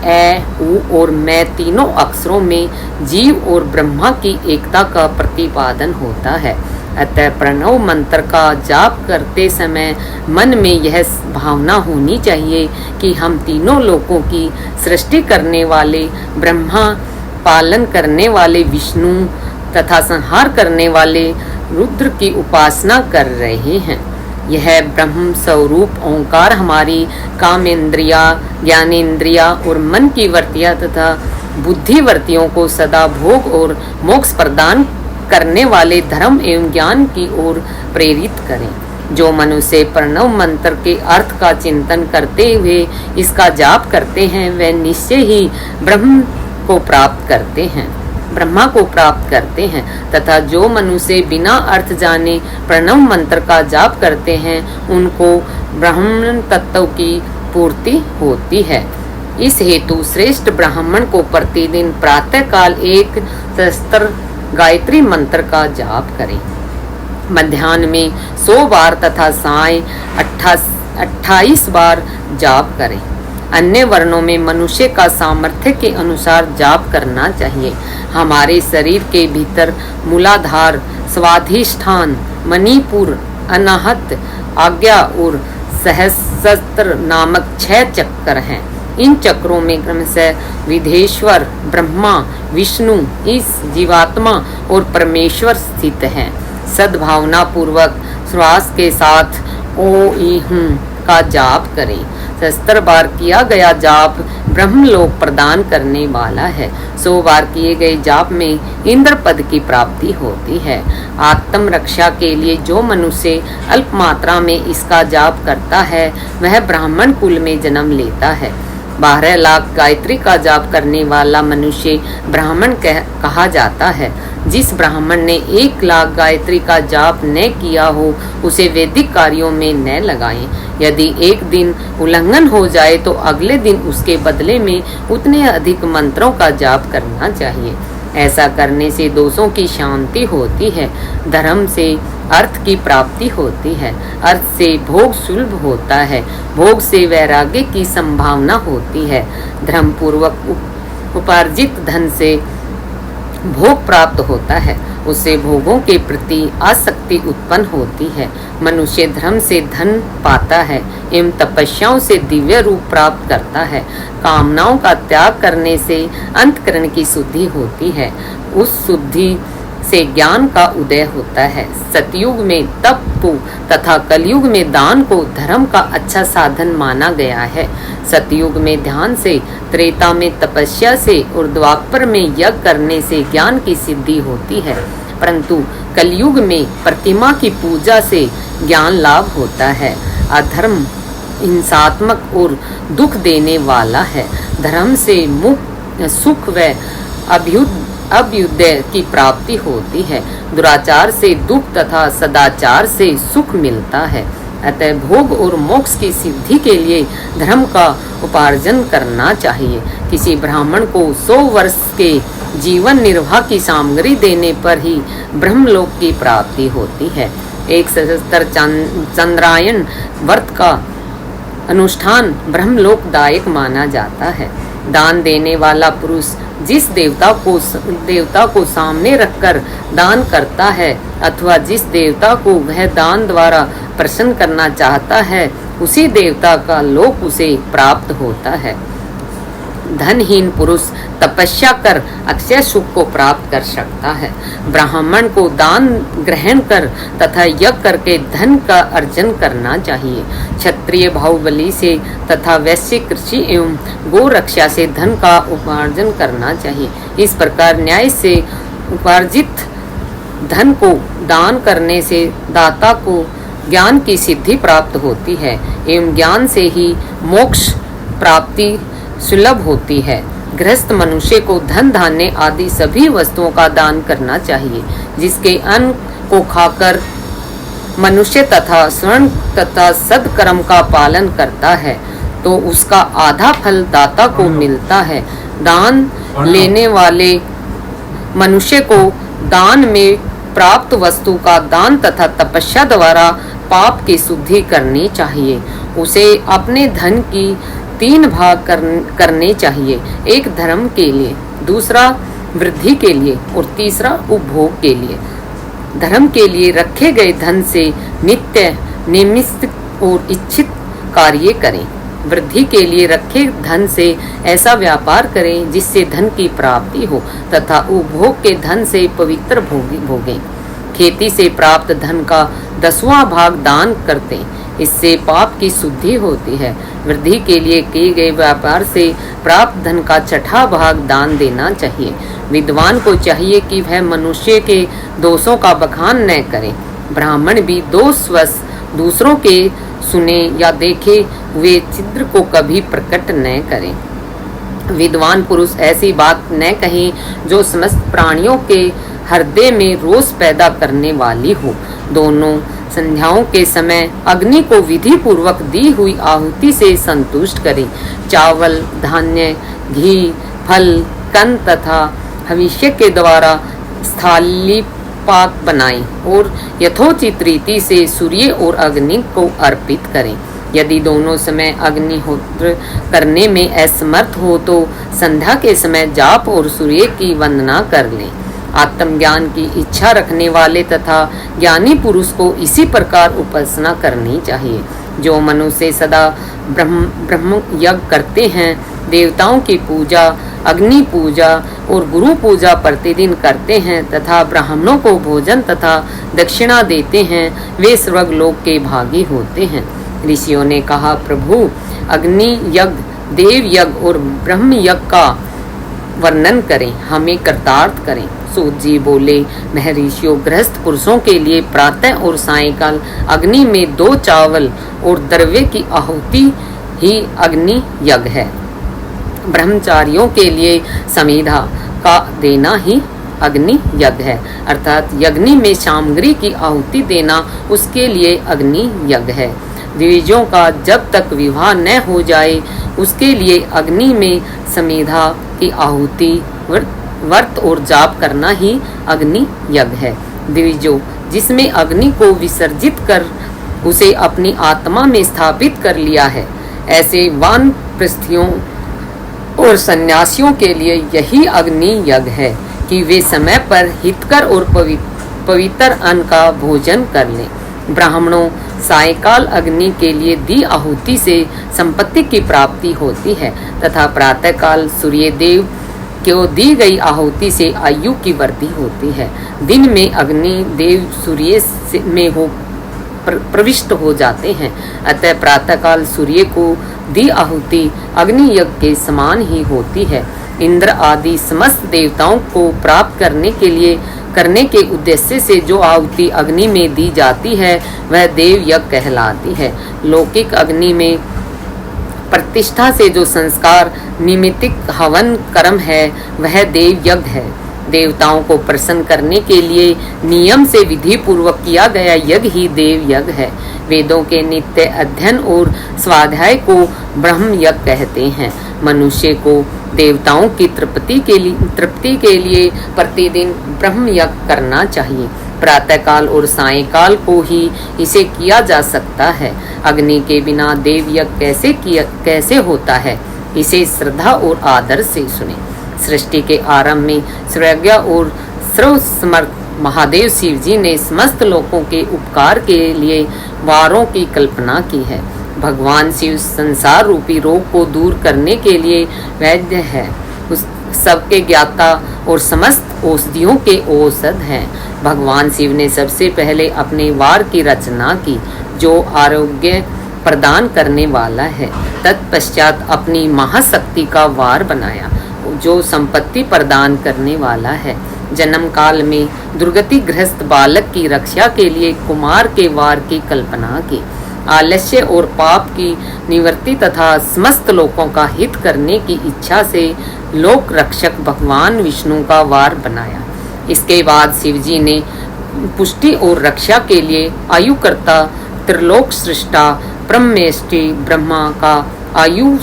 ए, उ और मैं तीनों अक्षरों में जीव और ब्रह्मा की एकता का प्रतिपादन होता है। अतः प्रणव मंत्र का जाप करते समय मन में यह भावना होनी चाहिए कि हम तीनों लोकों की सृष्टि करने वाले ब्रह्मा, पालन करने वाले विष्णु तथा संहार करने वाले रुद्र की उपासना कर रहे हैं। यह ब्रह्म स्वरूप ओंकार हमारी कामेंद्रिया, ज्ञानेंद्रिया और मन की वृत्तियां तथा बुद्धिवृत्तियों को सदा भोग और मोक्ष प्रदान करने वाले धर्म एवं ज्ञान की ओर प्रेरित करें। जो मनुष्य प्रणव मंत्र के अर्थ का चिंतन करते हुए इसका जाप करते हैं वे निश्चय ही ब्रह्म को प्राप्त करते हैं। ब्रह्मा को प्राप्त करते हैं, तथा जो मनुष्य बिना अर्थ जाने प्रणव मंत्र का जाप करते हैं उनको ब्राह्मण तत्व की पूर्ति होती है। इस हेतु श्रेष्ठ ब्राह्मण को प्रतिदिन प्रातः काल एक सहस्त्र गायत्री मंत्र का जाप करें, मध्याह्न में 100 बार तथा साय 28 बार जाप करें। अन्य वर्णों में मनुष्य का सामर्थ्य के अनुसार जाप करना चाहिए। हमारे शरीर के भीतर मूलाधार, स्वाधिष्ठान, मणिपुर, अनाहत, आज्ञा और सहस्त्र नामक 6 चक्र हैं। इन चक्रों में क्रमशः विधेश्वर, ब्रह्मा, विष्णु, इस जीवात्मा और परमेश्वर स्थित हैं। सद्भावना पूर्वक श्वास के साथ ओ का जाप करें। 70 बार किया गया जाप ब्रह्मलोक प्रदान करने वाला है। 100 बार किए गए जाप में इंद्र पद की प्राप्ति होती है। आत्म रक्षा के लिए जो मनुष्य अल्प मात्रा में इसका जाप करता है वह ब्राह्मण कुल में जन्म लेता है। 12 लाख गायत्री का जाप करने वाला मनुष्य ब्राह्मण कहा जाता है। जिस ब्राह्मण ने 1 लाख गायत्री का जाप न किया हो उसे वैदिक कार्यों में न लगाएं। यदि एक दिन उल्लंघन हो जाए तो अगले दिन उसके बदले में उतने अधिक मंत्रों का जाप करना चाहिए। ऐसा करने से दोषों की शांति होती है, धर्म से अर्थ की प्राप्ति होती है, अर्थ से भोग सुलभ होता है, भोग से वैराग्य की संभावना होती है, धर्म पूर्वक उपार्जित धन से भोग प्राप्त होता है, उससे भोगों के प्रति आसक्ति उत्पन्न होती है। मनुष्य धर्म से धन पाता है एवं तपस्याओं से दिव्य रूप प्राप्त करता है। कामनाओं का त्याग करने से अंतःकरण की शुद्धि होती है, उस शुद्धि से ज्ञान का उदय होता है। सतयुग में तप तथा कलयुग में दान को धर्म का अच्छा साधन माना गया है। सतयुग में ध्यान से, त्रेता में तपस्या से और द्वापर में यज्ञ करने से ज्ञान की सिद्धि होती है, परंतु कलयुग में प्रतिमा की पूजा से ज्ञान लाभ होता है। अधर्म हिंसात्मक और दुख देने वाला है। धर्म से मुक्त सुख व अभ्युदय की प्राप्ति होती है। दुराचार से दुख तथा सदाचार से सुख मिलता है। अतः भोग और मोक्ष की सिद्धि के लिए धर्म का उपार्जन करना चाहिए। किसी ब्राह्मण को 100 वर्ष के जीवन निर्वाह की सामग्री देने पर ही ब्रह्मलोक की प्राप्ति होती है। एक सहस्त्र चंद्रायन व्रत का अनुष्ठान ब्रह्मलोकदायक माना जाता है। दान देने वाला पुरुष जिस देवता को सामने रखकर दान करता है अथवा जिस देवता को वह दान द्वारा प्रसन्न करना चाहता है उसी देवता का लोक उसे प्राप्त होता है। धनहीन पुरुष तपस्या कर अक्षय सुख को प्राप्त कर सकता है। ब्राह्मण को दान ग्रहण कर तथा यज्ञ करके धन का अर्जन करना चाहिए। क्षत्रिय बाहुबली से तथा वैश्य कृषि एवं गो रक्षा से धन का उपार्जन करना चाहिए। इस प्रकार न्याय से उपार्जित धन को दान करने से दाता को ज्ञान की सिद्धि प्राप्त होती है एवं ज्ञान से ही मोक्ष प्राप्ति सुलभ होती है। गृहस्थ मनुष्य को धन धान्य आदि सभी वस्तुओं का दान करना चाहिए। जिसके अन्न को खाकर मनुष्य तथा स्वर्ण तथा सद्कर्म का पालन करता है तो उसका आधा फल दाता को मिलता है। दान लेने वाले मनुष्य को दान में प्राप्त वस्तु का दान तथा तपस्या द्वारा पाप की शुद्धि करनी चाहिए। उसे अपने धन की 3 भाग करने चाहिए, एक धर्म के लिए, दूसरा वृद्धि के लिए और तीसरा उपभोग के लिए। धर्म के लिए रखे गए धन से नित्य निमित्त और इच्छित कार्य करें। वृद्धि के लिए रखे धन से ऐसा व्यापार करें जिससे धन की प्राप्ति हो तथा उपभोग के धन से पवित्र भोगें। खेती से प्राप्त धन का 10वां भाग दान करते, इससे पाप की शुद्धि होती है। वृद्धि के लिए किए गए व्यापार से प्राप्त धन का 6वां भाग दान देना चाहिए। विद्वान को चाहिए कि वह मनुष्य के दोषों का बखान न करे। ब्राह्मण भी दोषवश दूसरों के सुने या देखे हुए छिद्र को कभी प्रकट न करें। विद्वान पुरुष ऐसी बात न कहें जो समस्त प्राणियों के हृदय में रोष पैदा करने वाली हो। दोनों संध्याओं के समय अग्नि को विधि पूर्वक दी हुई आहुति से संतुष्ट करें। चावल, धान्य, घी, फल, कंद तथा हविष्य के द्वारा स्थाली पाक बनाएं और यथोचित रीति से सूर्य और अग्नि को अर्पित करें। यदि दोनों समय अग्निहोत्र करने में असमर्थ हो तो संध्या के समय जाप और सूर्य की वंदना कर लें। आत्मज्ञान की इच्छा रखने वाले तथा ज्ञानी पुरुष को इसी प्रकार उपासना करनी चाहिए। जो मनुष्य सदा ब्रह्म यज्ञ करते हैं, देवताओं की पूजा, अग्नि पूजा और गुरु पूजा प्रतिदिन करते हैं तथा ब्राह्मणों को भोजन तथा दक्षिणा देते हैं, वे स्वर्गलोक के भागी होते हैं। ऋषियों ने कहा, प्रभु, अग्नि यज्ञ, देव यज्ञ और ब्रह्म यज्ञ का वर्णन करें, हमें कृतार्थ करें। सूत जी बोले, महर्षियों, गृहस्थ पुरुषों के लिए प्रातः और सायंकाल अग्नि में 2 चावल और द्रव्य की आहुति ही अग्नि यज्ञ है। ब्रह्मचारियों के लिए समिधा का देना ही अग्नि यज्ञ है, अर्थात यज्ञ में सामग्री की आहुति देना उसके लिए अग्नि यज्ञ है। द्विजों का जब तक विवाह न हो जाए उसके लिए अग्नि में समिधा की आहुति, व्रत और जाप करना ही अग्नि यज्ञ है। द्विजों जिसमें अग्नि को विसर्जित कर उसे अपनी आत्मा में स्थापित कर लिया है, ऐसे वानप्रस्थियों और सन्यासियों के लिए यही अग्नि यज्ञ है कि वे समय पर हितकर और पवित्र अन्न का भोजन कर लें। ब्राह्मणों, सायंकाल अग्नि के लिए दी आहुति से संपत्ति की प्राप्ति होती है तथा प्रातःकाल सूर्य देव को दी गई आहुति से आयु की वृद्धि होती है। दिन में अग्नि देव सूर्य में हो प्रविष्ट हो जाते हैं, अतः प्रातःकाल सूर्य को दी आहुति अग्नि यज्ञ के समान ही होती है। इंद्र आदि समस्त देवताओं को प्राप्त करने के उद्देश्य से जो आहुति अग्नि में दी जाती है वह देव यज्ञ कहलाती है। लौकिक अग्नि में प्रतिष्ठा से जो संस्कार निमित्तिक हवन कर्म है वह देव यज्ञ है। देवताओं को प्रसन्न करने के लिए नियम से विधि पूर्वक किया गया यज्ञ ही देव यज्ञ है। वेदों के नित्य अध्ययन और स्वाध्याय को ब्रह्म यज्ञ कहते हैं। मनुष्य को देवताओं की तृप्ति के लिए प्रतिदिन ब्रह्म यज्ञ करना चाहिए। प्रातःकाल और सायंकाल को ही इसे किया जा सकता है। अग्नि के बिना देव यज्ञ कैसे होता है, इसे श्रद्धा और आदर से सुने। सृष्टि के आरंभ में सर्वज्ञ और सर्वसमर्थ महादेव शिव जी ने समस्त लोगों के उपकार के लिए वारों की कल्पना की है। भगवान शिव संसार रूपी रोग को दूर करने के लिए वैद्य है, उस सबके ज्ञाता और समस्त औषधियों के औषध हैं। भगवान शिव ने सबसे पहले अपने वार की रचना की जो आरोग्य प्रदान करने वाला है। तत्पश्चात अपनी महाशक्ति का वार बनाया जो संपत्ति प्रदान करने वाला है। जन्म काल में दुर्गति ग्रस्त बालक की रक्षा के लिए कुमार के वार की कल्पना की। आलस्य और पाप की निवृत्ति तथा समस्त लोगों का हित करने की इच्छा से लोक रक्षक भगवान विष्णु का वार बनाया। इसके बाद शिवजी ने पुष्टि और रक्षा के लिए आयुकर्ता त्रिलोक सृष्टा ब्रह्मेष्टि ब्रह्मा का आयु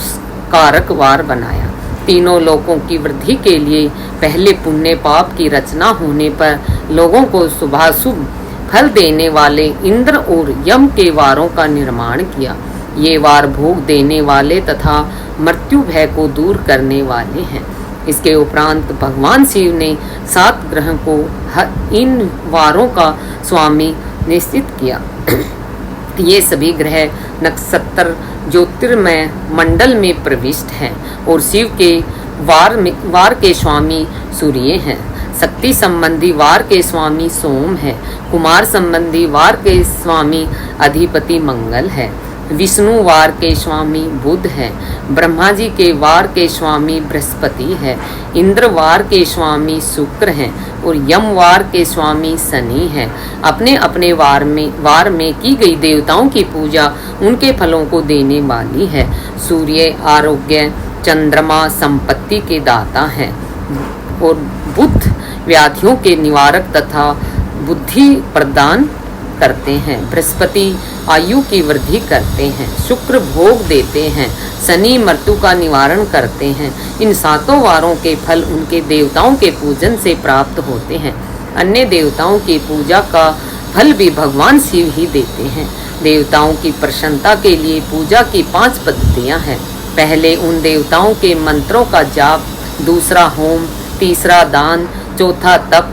कारक वार बनाया। तीनों लोकों की वृद्धि के लिए पहले पुण्य पाप की रचना होने पर लोगों को शुभाशुभ फल देने वाले इंद्र और यम के वारों का निर्माण किया। ये वार भोग देने वाले तथा मृत्यु भय को दूर करने वाले हैं। इसके उपरांत भगवान शिव ने 7 ग्रह को इन वारों का स्वामी निश्चित किया। ये सभी ग्रह नक्षत्र ज्योतिर्मय मंडल में प्रविष्ट हैं और शिव के वार के स्वामी सूर्य हैं। शक्ति संबंधी वार के स्वामी सोम है। कुमार संबंधी वार के स्वामी अधिपति मंगल है। विष्णु वार के स्वामी बुध है। ब्रह्मा जी के वार के स्वामी बृहस्पति है। इंद्र वार के स्वामी शुक्र हैं और यम वार के स्वामी शनि है। अपने अपने वार में की गई देवताओं की पूजा उनके फलों को देने वाली है। सूर्य आरोग्य, चंद्रमा संपत्ति के दाता हैं और बुध व्याधियों के निवारक तथा बुद्धि प्रदान करते हैं। बृहस्पति आयु की वृद्धि करते हैं। शुक्र भोग देते हैं। शनि मृत्यु का निवारण करते हैं। इन सातों वारों के फल उनके देवताओं के पूजन से प्राप्त होते हैं। अन्य देवताओं की पूजा का फल भी भगवान शिव ही देते हैं। देवताओं की प्रसन्नता के लिए पूजा की 5 पद्धतियां हैं। पहले उन देवताओं के मंत्रों का जाप, दूसरा होम, तीसरा दान, चौथा तप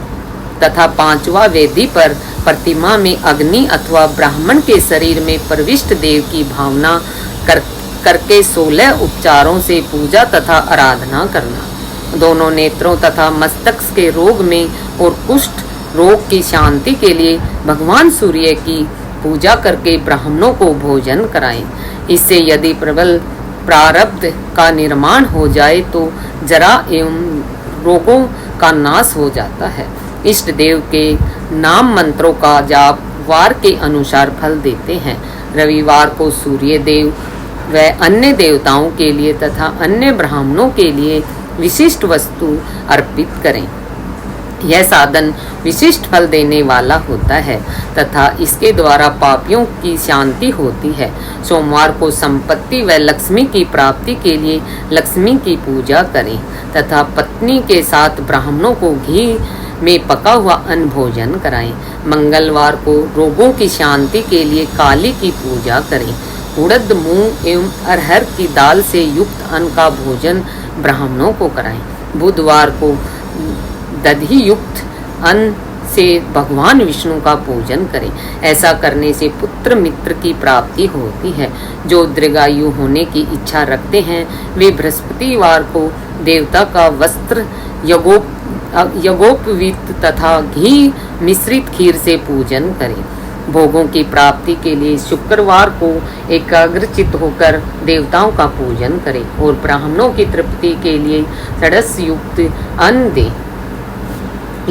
तथा 5वां वेदी पर प्रतिमा में अग्नि अथवा ब्राह्मण के शरीर में प्रविष्ट देव की भावना करके 16 उपचारों से पूजा तथा आराधना करना। दोनों नेत्रों तथा मस्तक के रोग में और कुष्ठ रोग की शांति के लिए भगवान सूर्य की पूजा करके ब्राह्मणों को भोजन कराएं। इससे यदि प्रबल प्रारब्ध का निर्माण हो जाए तो जरा एवं रोगों का नाश हो जाता है। इष्ट देव के नाम मंत्रों का जाप वार के अनुसार फल देते हैं। रविवार को सूर्य देव व अन्य देवताओं के लिए तथा अन्य ब्राह्मणों के लिए विशिष्ट वस्तु अर्पित करें। यह साधन विशिष्ट फल देने वाला होता है तथा इसके द्वारा पापियों की शांति होती है। सोमवार को संपत्ति व लक्ष्मी की प्राप्ति के लिए लक्ष्मी की पूजा करें तथा पत्नी के साथ ब्राह्मणों को घी में पका हुआ अन्न भोजन कराएं। मंगलवार को रोगों की शांति के लिए काली की पूजा करें। उड़द, मूंग एवं अरहर की दाल से युक्त अन्न का भोजन ब्राह्मणों को कराएं। बुधवार को दधि युक्त अन्न से भगवान विष्णु का पूजन करें। ऐसा करने से पुत्र मित्र की प्राप्ति होती है। जो दीर्घायु होने की इच्छा रखते हैं वे बृहस्पतिवार को देवता का वस्त्र यज्ञोपवीत तथा घी मिश्रित खीर से पूजन करें। भोगों की प्राप्ति के लिए शुक्रवार को एकाग्रचित होकर देवताओं का पूजन करें और ब्राह्मणों की तृप्ति के लिए षड्स युक्त अन्न दें।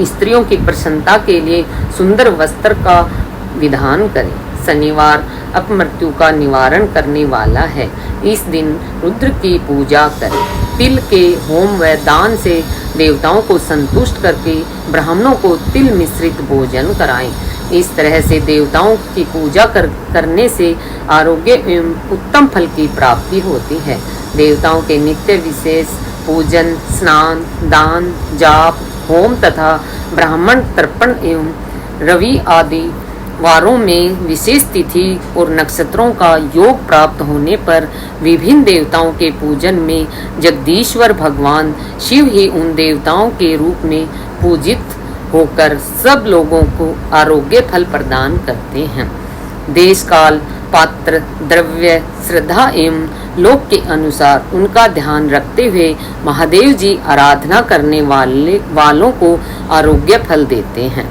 स्त्रियों की प्रसन्नता के लिए सुंदर वस्त्र का विधान करें। शनिवार अपमृत्यु का निवारण करने वाला है। इस दिन रुद्र की पूजा करें। तिल के होम व दान से देवताओं को संतुष्ट करके ब्राह्मणों को तिल मिश्रित भोजन कराएं। इस तरह से देवताओं की पूजा करने से आरोग्य एवं उत्तम फल की प्राप्ति होती है। देवताओं के नित्य विशेष पूजन, स्नान, दान, जाप, होम तथा ब्राह्मण तर्पण एवं रवि आदि वारों में विशेष तिथि और नक्षत्रों का योग प्राप्त होने पर विभिन्न देवताओं के पूजन में जगदीश्वर भगवान शिव ही उन देवताओं के रूप में पूजित होकर सब लोगों को आरोग्य फल प्रदान करते हैं। देश काल, पात्र, द्रव्य, श्रद्धा एवं लोक के अनुसार उनका ध्यान रखते हुए महादेव जी आराधना करने वालों को आरोग्य फल देते हैं।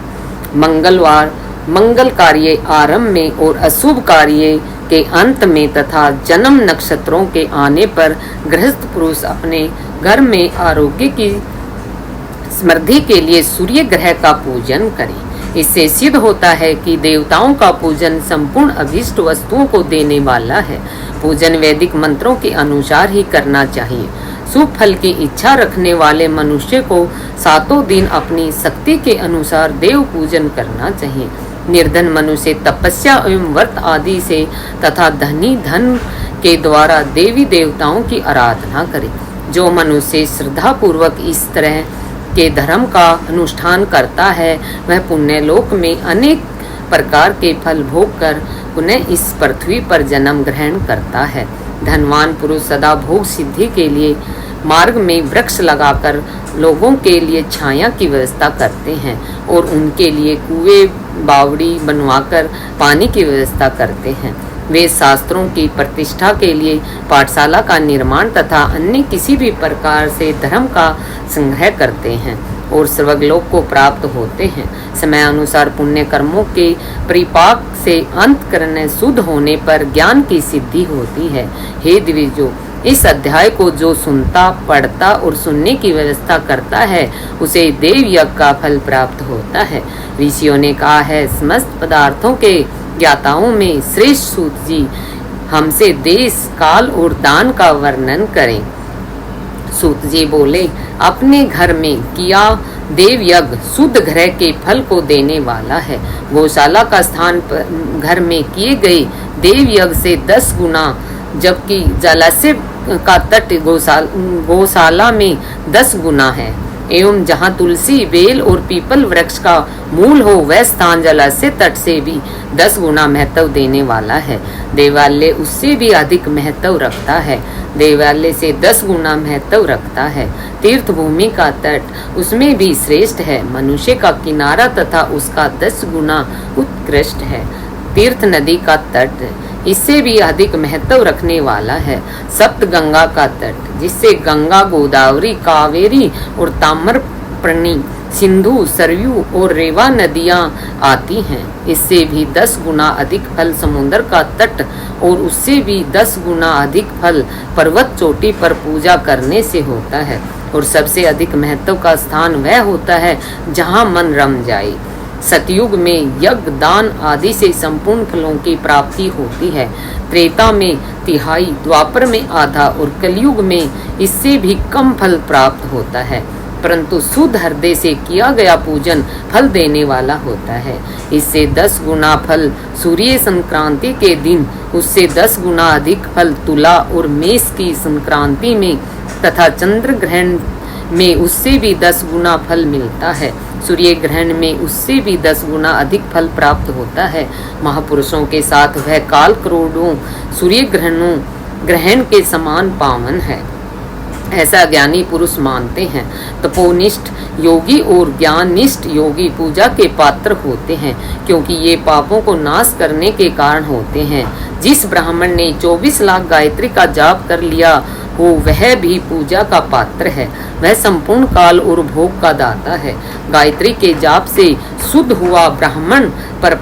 मंगलवार मंगल कार्य आरंभ में और अशुभ कार्य के अंत में तथा जन्म नक्षत्रों के आने पर गृहस्थ पुरुष अपने घर में आरोग्य की समृद्धि के लिए सूर्य ग्रह का पूजन करें। इससे सिद्ध होता है कि देवताओं का पूजन संपूर्ण अभीष्ट वस्तुओं को देने वाला है। पूजन वैदिक मंत्रों के अनुसार ही करना चाहिए। शुभ फल की इच्छा रखने वाले मनुष्य को 7 दिन अपनी शक्ति के अनुसार देव पूजन करना चाहिए। निर्धन मनुष्य तपस्या एवं व्रत आदि से तथा धनी धन के द्वारा देवी देवताओं की आराधना करे। जो मनुष्य श्रद्धा पूर्वक इस तरह के धर्म का अनुष्ठान करता है वह पुण्य लोक में अनेक प्रकार के फल भोग कर पुनः इस पृथ्वी पर जन्म ग्रहण करता है। धनवान पुरुष सदा भोग सिद्धि के लिए मार्ग में वृक्ष लगाकर लोगों के लिए छाया की व्यवस्था करते हैं और उनके लिए कुएं बावड़ी बनवाकर पानी की व्यवस्था करते हैं। वे शास्त्रों की प्रतिष्ठा के लिए पाठशाला का निर्माण तथा अन्य किसी भी प्रकार से धर्म का संग्रह करते हैं और स्वर्गलोक को प्राप्त होते हैं। समय अनुसार पुण्य कर्मों के परिपाक से अंतःकरण शुद्ध होने पर ज्ञान की सिद्धि होती है। हे द्विजो, इस अध्याय को जो सुनता, पढ़ता और सुनने की व्यवस्था करता है उसे देव यज्ञ का फल प्राप्त होता है। ऋषियों ने कहा है, समस्त पदार्थों के ज्ञाताओं में श्रेष्ठ सूत जी हमसे देश, काल और दान का वर्णन करें। सूत जी बोले, अपने घर में किया देव यज्ञ शुद्ध ग्रह के फल को देने वाला है। गौशाला का स्थान घर में किए गए देव यज्ञ से 10 गुना, जबकि जलाशय का तट गौशाला में 10 गुना है। एवं जहाँ तुलसी, बेल और पीपल वृक्ष का मूल हो, वह स्थान जलाशय तट से भी 10 गुना महत्व देने वाला है। देवालय उससे भी अधिक महत्व रखता है, देवालय से 10 गुना महत्व रखता है। तीर्थ भूमि का तट उसमें भी श्रेष्ठ है, मनुष्य का किनारा तथा उसका 10 गुना उत्कृष्ट है। तीर्थ नदी का तट इससे भी अधिक महत्व रखने वाला है। सप्त गंगा का तट, जिससे गंगा, गोदावरी, कावेरी और ताम्रपर्णी, सिंधु, सरयू और रेवा नदियां आती हैं, इससे भी 10 गुना अधिक फल समुद्र का तट और उससे भी 10 गुना अधिक फल पर्वत चोटी पर पूजा करने से होता है। और सबसे अधिक महत्व का स्थान वह होता है जहाँ मन रम जाए। सतयुग में यज्ञ, दान आदि से संपूर्ण फलों की प्राप्ति होती है। त्रेता में तिहाई, द्वापर में आधा और कलयुग में इससे भी कम फल प्राप्त होता है, परंतु शुद्ध हृदय से किया गया पूजन फल देने वाला होता है। इससे 10 गुना फल सूर्य संक्रांति के दिन, उससे 10 गुना अधिक फल तुला और मेष की संक्रांति में तथा चंद्र ग्रहण में उससे भी 10 गुना फल मिलता है। सूर्य ग्रहण में उससे भी 10 गुना अधिक फल प्राप्त होता है। महापुरुषों के साथ वह काल करोड़ों सूर्य ग्रहण के समान पावन है, ऐसा ज्ञानी पुरुष मानते हैं। तपोनिष्ठ योगी और ज्ञाननिष्ठ योगी पूजा के पात्र होते हैं, क्योंकि ये पापों को नाश करने के कारण होते हैं। जिस ब्राह्मण ने 24 लाख गायत्री का जाप कर लिया हो, वह भी पूजा का पात्र है। वह संपूर्ण काल और भोग का दाता है। गायत्री के जाप से शुद्ध हुआ ब्राह्मण पर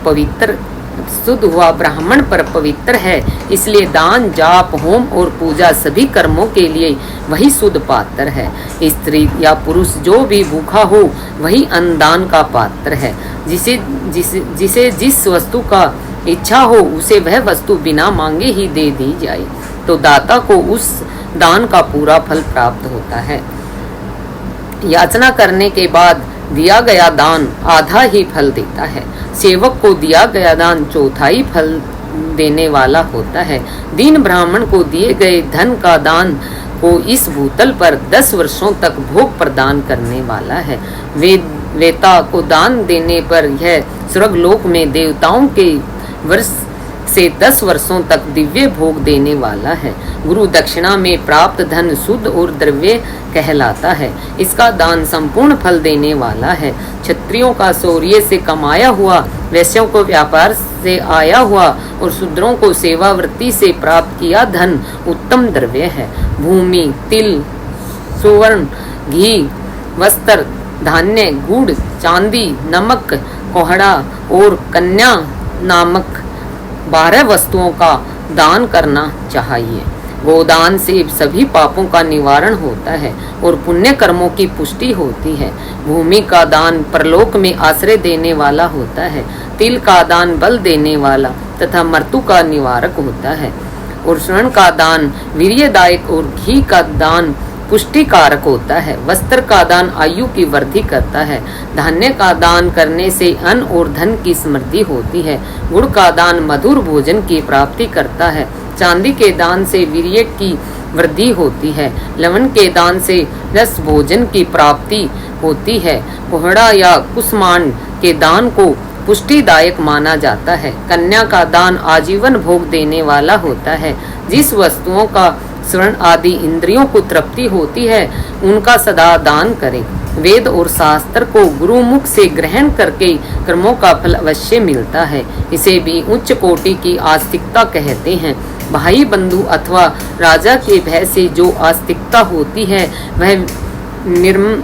पवित्र है। इसलिए दान, जाप, होम और पूजा सभी कर्मों के लिए वही शुद्ध पात्र है। स्त्री या पुरुष जो भी भूखा हो, वही अन्नदान का पात्र है। जिसे जिस वस्तु का इच्छा हो, उसे वह वस्तु बिना मांगे ही दे दी जाए, तो दाता को उस दान का पूरा फल प्राप्त होता है। याचना करने के बाद दिया गया दान आधा ही फल देता है। सेवक को दिया गया दान चौथाई फल देने वाला होता है। दीन ब्राह्मण को दिए गए धन का दान को इस भूतल पर 10 वर्षों तक भोग प्रदान करने वाला है। वेता को दान देने पर यह स्वर्गलोक में देवताओं के वर्ष से 10 वर्षों तक दिव्य भोग देने वाला है। गुरु दक्षिणा में प्राप्त धन शुद्ध और द्रव्य कहलाता है। इसका दान संपूर्ण फल देने वाला है। क्षत्रियों का शौर्य से कमाया हुआ, वैश्यों को व्यापार से आया हुआ और शूद्रों को सेवावृत्ति से प्राप्त किया धन उत्तम द्रव्य है। भूमि, तिल, सुवर्ण, घी, वस्त्र, धान्य, गुड़, चांदी, नमक, कोहड़ा और कन्या नामक 12 वस्तुओं का दान करना चाहिए। गोदान से सभी पापों का निवारण होता है और पुण्य कर्मों की पुष्टि होती है। भूमि का दान परलोक में आश्रय देने वाला होता है। तिल का दान बल देने वाला तथा मृत्यु का निवारक होता है। और स्वर्ण का दान वीर्यदायक और घी का दान पुष्टिकारक होता है। वस्त्र का दान आयु की वृद्धि करता है। धान्य का दान करने से अन्न और धन की समृद्धि होती है। गुड़ का दान मधुर भोजन की प्राप्ति करता है। चांदी के दान से वीर्य की वृद्धि होती है। लवण के दान से रस भोजन की प्राप्ति होती है। कोहड़ा या कुसमांड के दान को पुष्टिदायक माना जाता है। कन्या का दान आजीवन भोग देने वाला होता है। जिस वस्तुओं का स्वर्ण आदि इंद्रियों को तृप्ति होती है, उनका सदा दान करें। वेद और शास्त्र को गुरुमुख से ग्रहण करके कर्मों का फल अवश्य मिलता है। इसे भी उच्च कोटि की आस्तिकता कहते हैं। भाई बंधु अथवा राजा के भय से जो आस्तिकता होती है, वह निर्म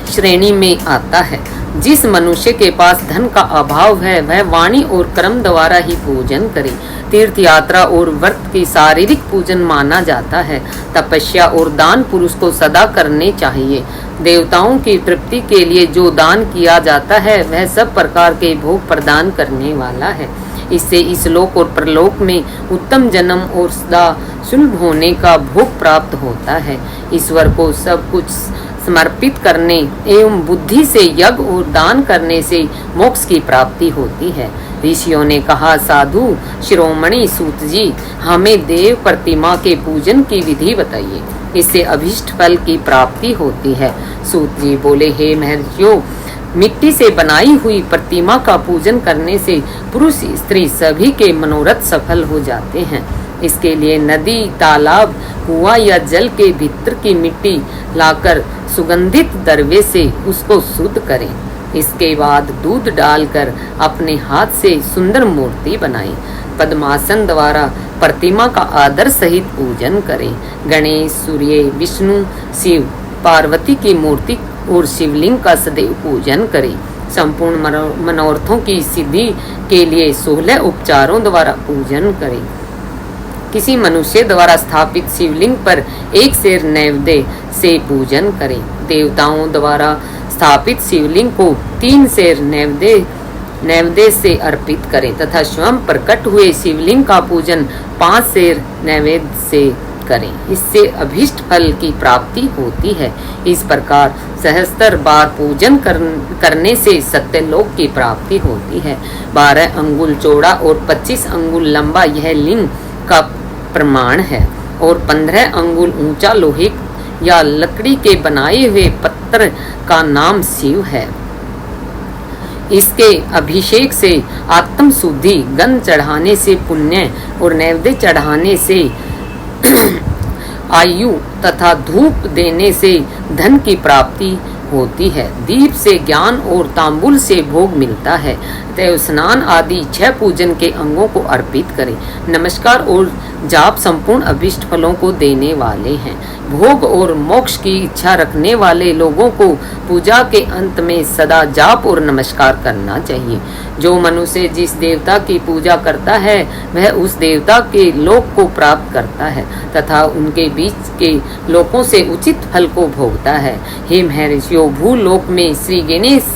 श्रेणी में आता है। जिस मनुष्य के पास धन का अभाव है, वह वाणी और कर्म द्वारा ही पूजन करे। तीर्थ यात्रा और व्रत की शारीरिक पूजन माना जाता है। तपस्या और दान पुरुष को सदा करने चाहिए। देवताओं की तृप्ति के लिए जो दान किया जाता है, वह सब प्रकार के भोग प्रदान करने वाला है। इससे इस लोक और परलोक में उत्तम जन्म और सदा सुलभ होने का भोग प्राप्त होता है। ईश्वर को सब कुछ समर्पित करने एवं बुद्धि से यज्ञ और दान करने से मोक्ष की प्राप्ति होती है। ऋषियों ने कहा, साधु शिरोमणि सूत जी, हमें देव प्रतिमा के पूजन की विधि बताइए, इससे अभीष्ट फल की प्राप्ति होती है। सूत जी बोले, हे महर्षियों, मिट्टी से बनाई हुई प्रतिमा का पूजन करने से पुरुष स्त्री सभी के मनोरथ सफल हो जाते हैं। इसके लिए नदी, तालाब, कुआं या जल के भीतर की मिट्टी लाकर सुगंधित दरवे से उसको शुद्ध करें। इसके बाद दूध डालकर अपने हाथ से सुंदर मूर्ति बनाएं। पद्मासन द्वारा प्रतिमा का आदर सहित पूजन करें। गणेश, सूर्य, विष्णु, शिव, पार्वती की मूर्ति और शिवलिंग का सदैव पूजन करें। संपूर्ण मनोरथों की सिद्धि के लिए 16 उपचारों द्वारा पूजन करें। किसी मनुष्य द्वारा स्थापित शिवलिंग पर एक सेर नैवेद्य से पूजन करें। देवताओं द्वारा स्थापित शिवलिंग को 3 सेर नैवेद्य से अर्पित करें तथा स्वयं प्रकट हुए शिवलिंग का पूजन 5 सेर नैवेद्य से करें। इससे अभीष्ट फल की प्राप्ति होती है। इस प्रकार सहस्त्र बार पूजन करने से सत्यलोक की प्राप्ति होती है। 12 अंगुल चौड़ा और 25 अंगुल लंबा यह लिंग का प्रमाण है और 15 अंगुल ऊंचा लोहे या लकड़ी के बनाए हुए पत्थर का नाम शिव है। इसके अभिषेक से आत्म शुद्धि, गंध चढ़ाने से पुण्य और नैवेद्य चढ़ाने से आयु तथा धूप देने से धन की प्राप्ति होती है। दीप से ज्ञान और तांबुल से भोग मिलता है। अतः स्नान आदि 6 पूजन के अंगों को अर्पित करें। नमस्कार और जाप संपूर्ण अभिष्ट फलों को देने वाले हैं। भोग और मोक्ष की इच्छा रखने वाले लोगों को पूजा के अंत में सदा जाप और नमस्कार करना चाहिए। जो मनुष्य जिस देवता की पूजा करता है वह उस देवता के लोक को प्राप्त करता है तथा उनके बीच के लोकों से उचित फल को भोगता है। हे महर्षियों, भूलोक में श्री गणेश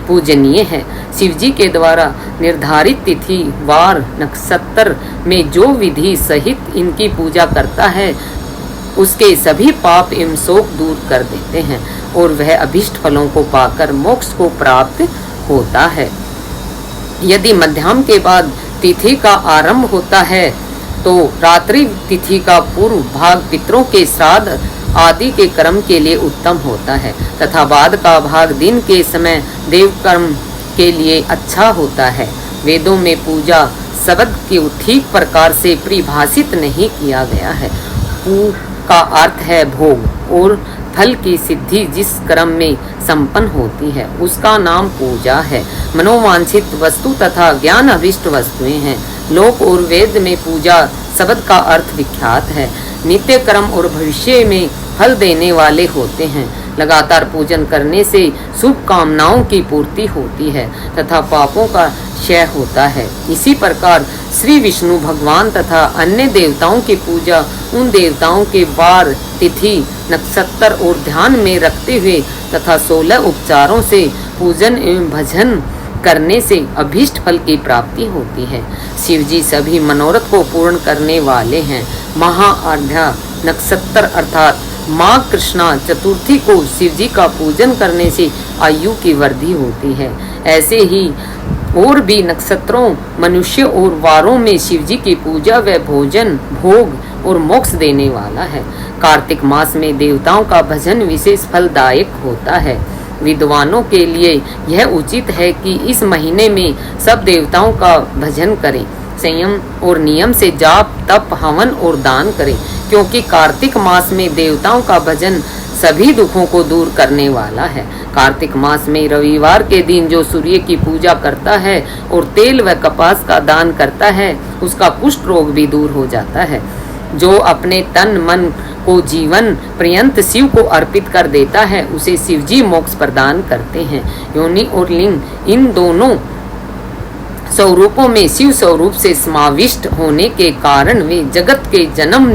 पूजनीय है। शिवजी के द्वारा निर्धारित तिथि, वार, नक्षत्र में जो विधि सहित इनकी पूजा करता है उसके सभी पाप एवं शोक दूर कर देते हैं और वह अभीष्ट फलों को पाकर मोक्ष को प्राप्त होता है। यदि मध्याह्न के बाद तिथि का आरंभ होता है तो रात्रि तिथि का पूर्व भाग पितरों के श्राद्ध आदि के कर्म के लिए उत्तम होता है तथा बाद का भाग दिन के समय देव कर्म के लिए अच्छा होता है। वेदों में पूजा शब्द को ठीक प्रकार से परिभाषित नहीं किया गया है। पू का अर्थ है भोग और फल की सिद्धि जिस क्रम में संपन्न होती है उसका नाम पूजा है। मनोवांछित वस्तु तथा ज्ञान अभिष्ट वस्तुएं हैं। लोक और वेद में पूजा शब्द का अर्थ विख्यात है। नित्य कर्म और भविष्य में फल देने वाले होते हैं। लगातार पूजन करने से शुभ कामनाओं की पूर्ति होती है तथा पापों का क्षय होता है। इसी प्रकार श्री विष्णु भगवान तथा अन्य देवताओं की पूजा उन देवताओं के वार, तिथि, नक्षत्र और ध्यान में रखते हुए तथा 16 उपचारों से पूजन एवं भजन करने से अभीष्ट फल की प्राप्ति होती है। शिवजी सभी मनोरथ को पूर्ण करने वाले हैं। महाआद्या नक्षत्र अर्थात माँ कृष्णा चतुर्थी को शिवजी का पूजन करने से आयु की वृद्धि होती है। ऐसे ही और भी नक्षत्रों, मनुष्य और वारों में शिवजी की पूजा व भोजन, भोग और मोक्ष देने वाला है। कार्तिक मास में देवताओं का भजन विशेष फलदायक होता है। विद्वानों के लिए यह उचित है कि इस महीने में सब देवताओं का भजन करें। संयम और नियम से जाप, तप, हवन और दान करें, क्योंकि कार्तिक मास में देवताओं का भजन सभी दुखों को दूर करने वाला है। कार्तिक मास में रविवार के दिन जो सूर्य की पूजा करता है और तेल व कपास का दान करता है उसका कुष्ठ रोग भी दूर हो जाता है। जो अपने तन मन को जीवन पर्यंत शिव को अर्पित कर देता है उसे शिवजी मोक्ष प्रदान करते हैं। योनि और लिंग इन दोनों स्वरूपों में शिव स्वरूप से समाविष्ट होने के कारण वे जगत के जन्म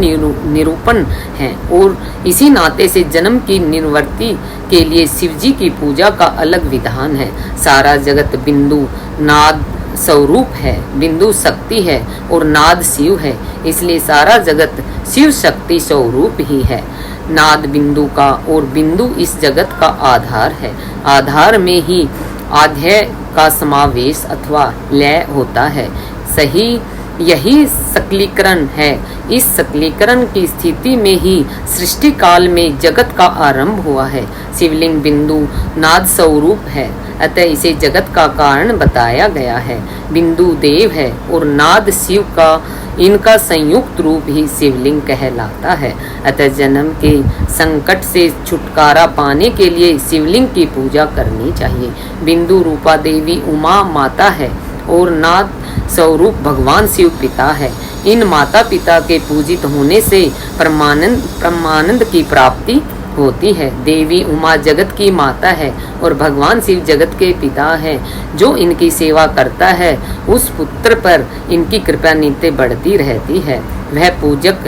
निरूपण हैं और इसी नाते से जन्म की निवृत्ति के लिए शिवजी की पूजा का अलग विधान है। सारा जगत बिंदु, नाद, स्वरूप है, बिंदु शक्ति है और नाद शिव है। इसलिए सारा जगत शिव शक्ति स्वरूप ही है। नाद बिंदु का और बिंदु इस जगत का आधार है। आधार में ही आध्याय का समावेश अथवा लय होता है। सही यही सकलीकरण है। इस सकलीकरण की स्थिति में ही सृष्टि काल में जगत का आरंभ हुआ है। शिवलिंग बिंदु नाद स्वरूप है, अतः इसे जगत का कारण बताया गया है। बिंदु देव है और नाद शिव का, इनका संयुक्त रूप ही शिवलिंग कहलाता है। अतः जन्म के संकट से छुटकारा पाने के लिए शिवलिंग की पूजा करनी चाहिए। बिंदु रूपा देवी उमा माता है और नाद स्वरूप भगवान शिव पिता है। इन माता पिता के पूजित होने से परमानंद की प्राप्ति होती है। देवी उमा जगत की माता है और भगवान शिव जगत के पिता है। जो इनकी सेवा करता है उस पुत्र पर इनकी कृपा नित्य बढ़ती रहती है। वह पूजक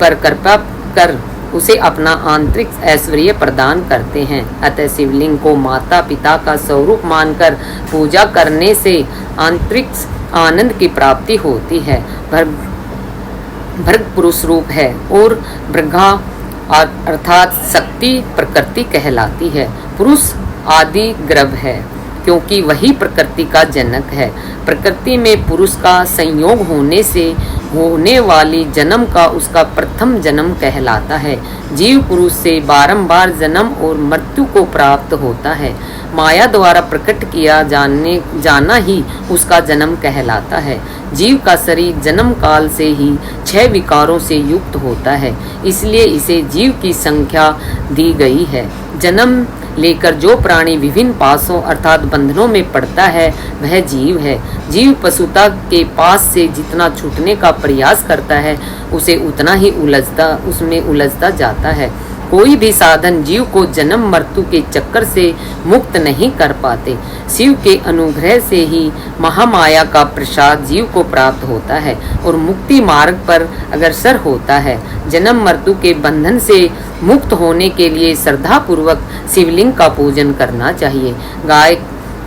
पर कृपा कर उसे अपना आंतरिक ऐश्वर्य प्रदान करते हैं। अतः शिवलिंग को माता पिता का स्वरूप मानकर पूजा करने से आंतरिक आनंद की प्राप्ति होती है। भृग पुरुष रूप है और भृगा अर्थात शक्ति प्रकृति कहलाती है। पुरुष आदि गर्भ है क्योंकि वही प्रकृति का जनक है। प्रकृति में पुरुष का संयोग होने से होने वाली जन्म का उसका प्रथम जन्म कहलाता है। जीव पुरुष से बारंबार जन्म और मृत्यु को प्राप्त होता है। माया द्वारा प्रकट किया जाना ही उसका जन्म कहलाता है। जीव का शरीर जन्म काल से ही 6 विकारों से युक्त होता है, इसलिए इसे जीव की संख्या दी गई है। जन्म लेकर जो प्राणी विभिन्न पासों अर्थात बंधनों में पड़ता है वह जीव है। जीव पशुता के पास से जितना छूटने का प्रयास करता है उसे उतना ही उसमें उलझता जाता है। कोई भी साधन जीव को जन्म मृत्यु के चक्कर से मुक्त नहीं कर पाते। शिव के अनुग्रह से ही महामाया का प्रसाद जीव को प्राप्त होता है और मुक्ति मार्ग पर अग्रसर होता है। जन्म मृत्यु के बंधन से मुक्त होने के लिए श्रद्धा पूर्वक शिवलिंग का पूजन करना चाहिए। गाय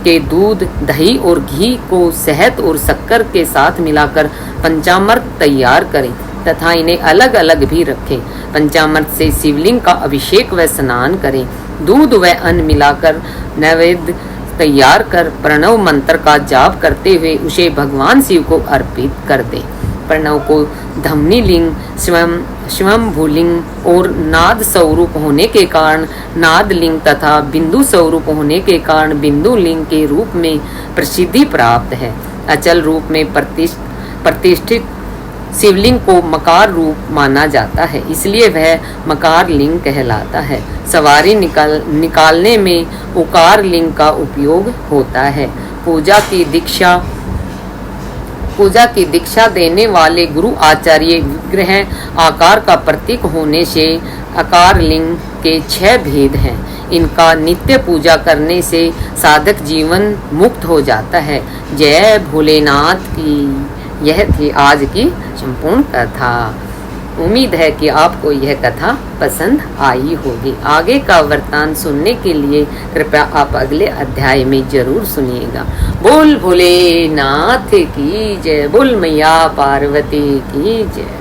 के दूध, दही और घी को शहद और शक्कर के साथ मिलाकर पंचामृत तैयार करें तथा इन्हें अलग अलग भी रखें। पंचामृत से शिवलिंग का अभिषेक व स्नान करें। दूध व अन्न मिलाकर नैवेद्य तैयार कर प्रणव मंत्र का जाप करते हुए उसे भगवान शिव को अर्पित कर दें। प्रणव को धमनी लिंग, स्वयंभूलिंग और नाद स्वरूप होने के कारण नाद लिंग तथा बिंदु स्वरूप होने के कारण बिंदु लिंग के रूप में प्रसिद्धि प्राप्त है। अचल रूप में प्रतिष्ठित शिवलिंग को मकार रूप माना जाता है, इसलिए वह मकार लिंग कहलाता है। सवारी निकालने में उकार लिंग का उपयोग होता है। पूजा की दीक्षा देने वाले गुरु आचार्य विग्रह आकार का प्रतीक होने से आकार लिंग के 6 भेद हैं। इनका नित्य पूजा करने से साधक जीवन मुक्त हो जाता है। जय भोलेनाथ की। यह थी आज की संपूर्ण कथा। उम्मीद है कि आपको यह कथा पसंद आई होगी। आगे का वृत्तांत सुनने के लिए कृपया आप अगले अध्याय में जरूर सुनिएगा। बोल भोलेनाथ की जय। बोल मैया पार्वती की जय।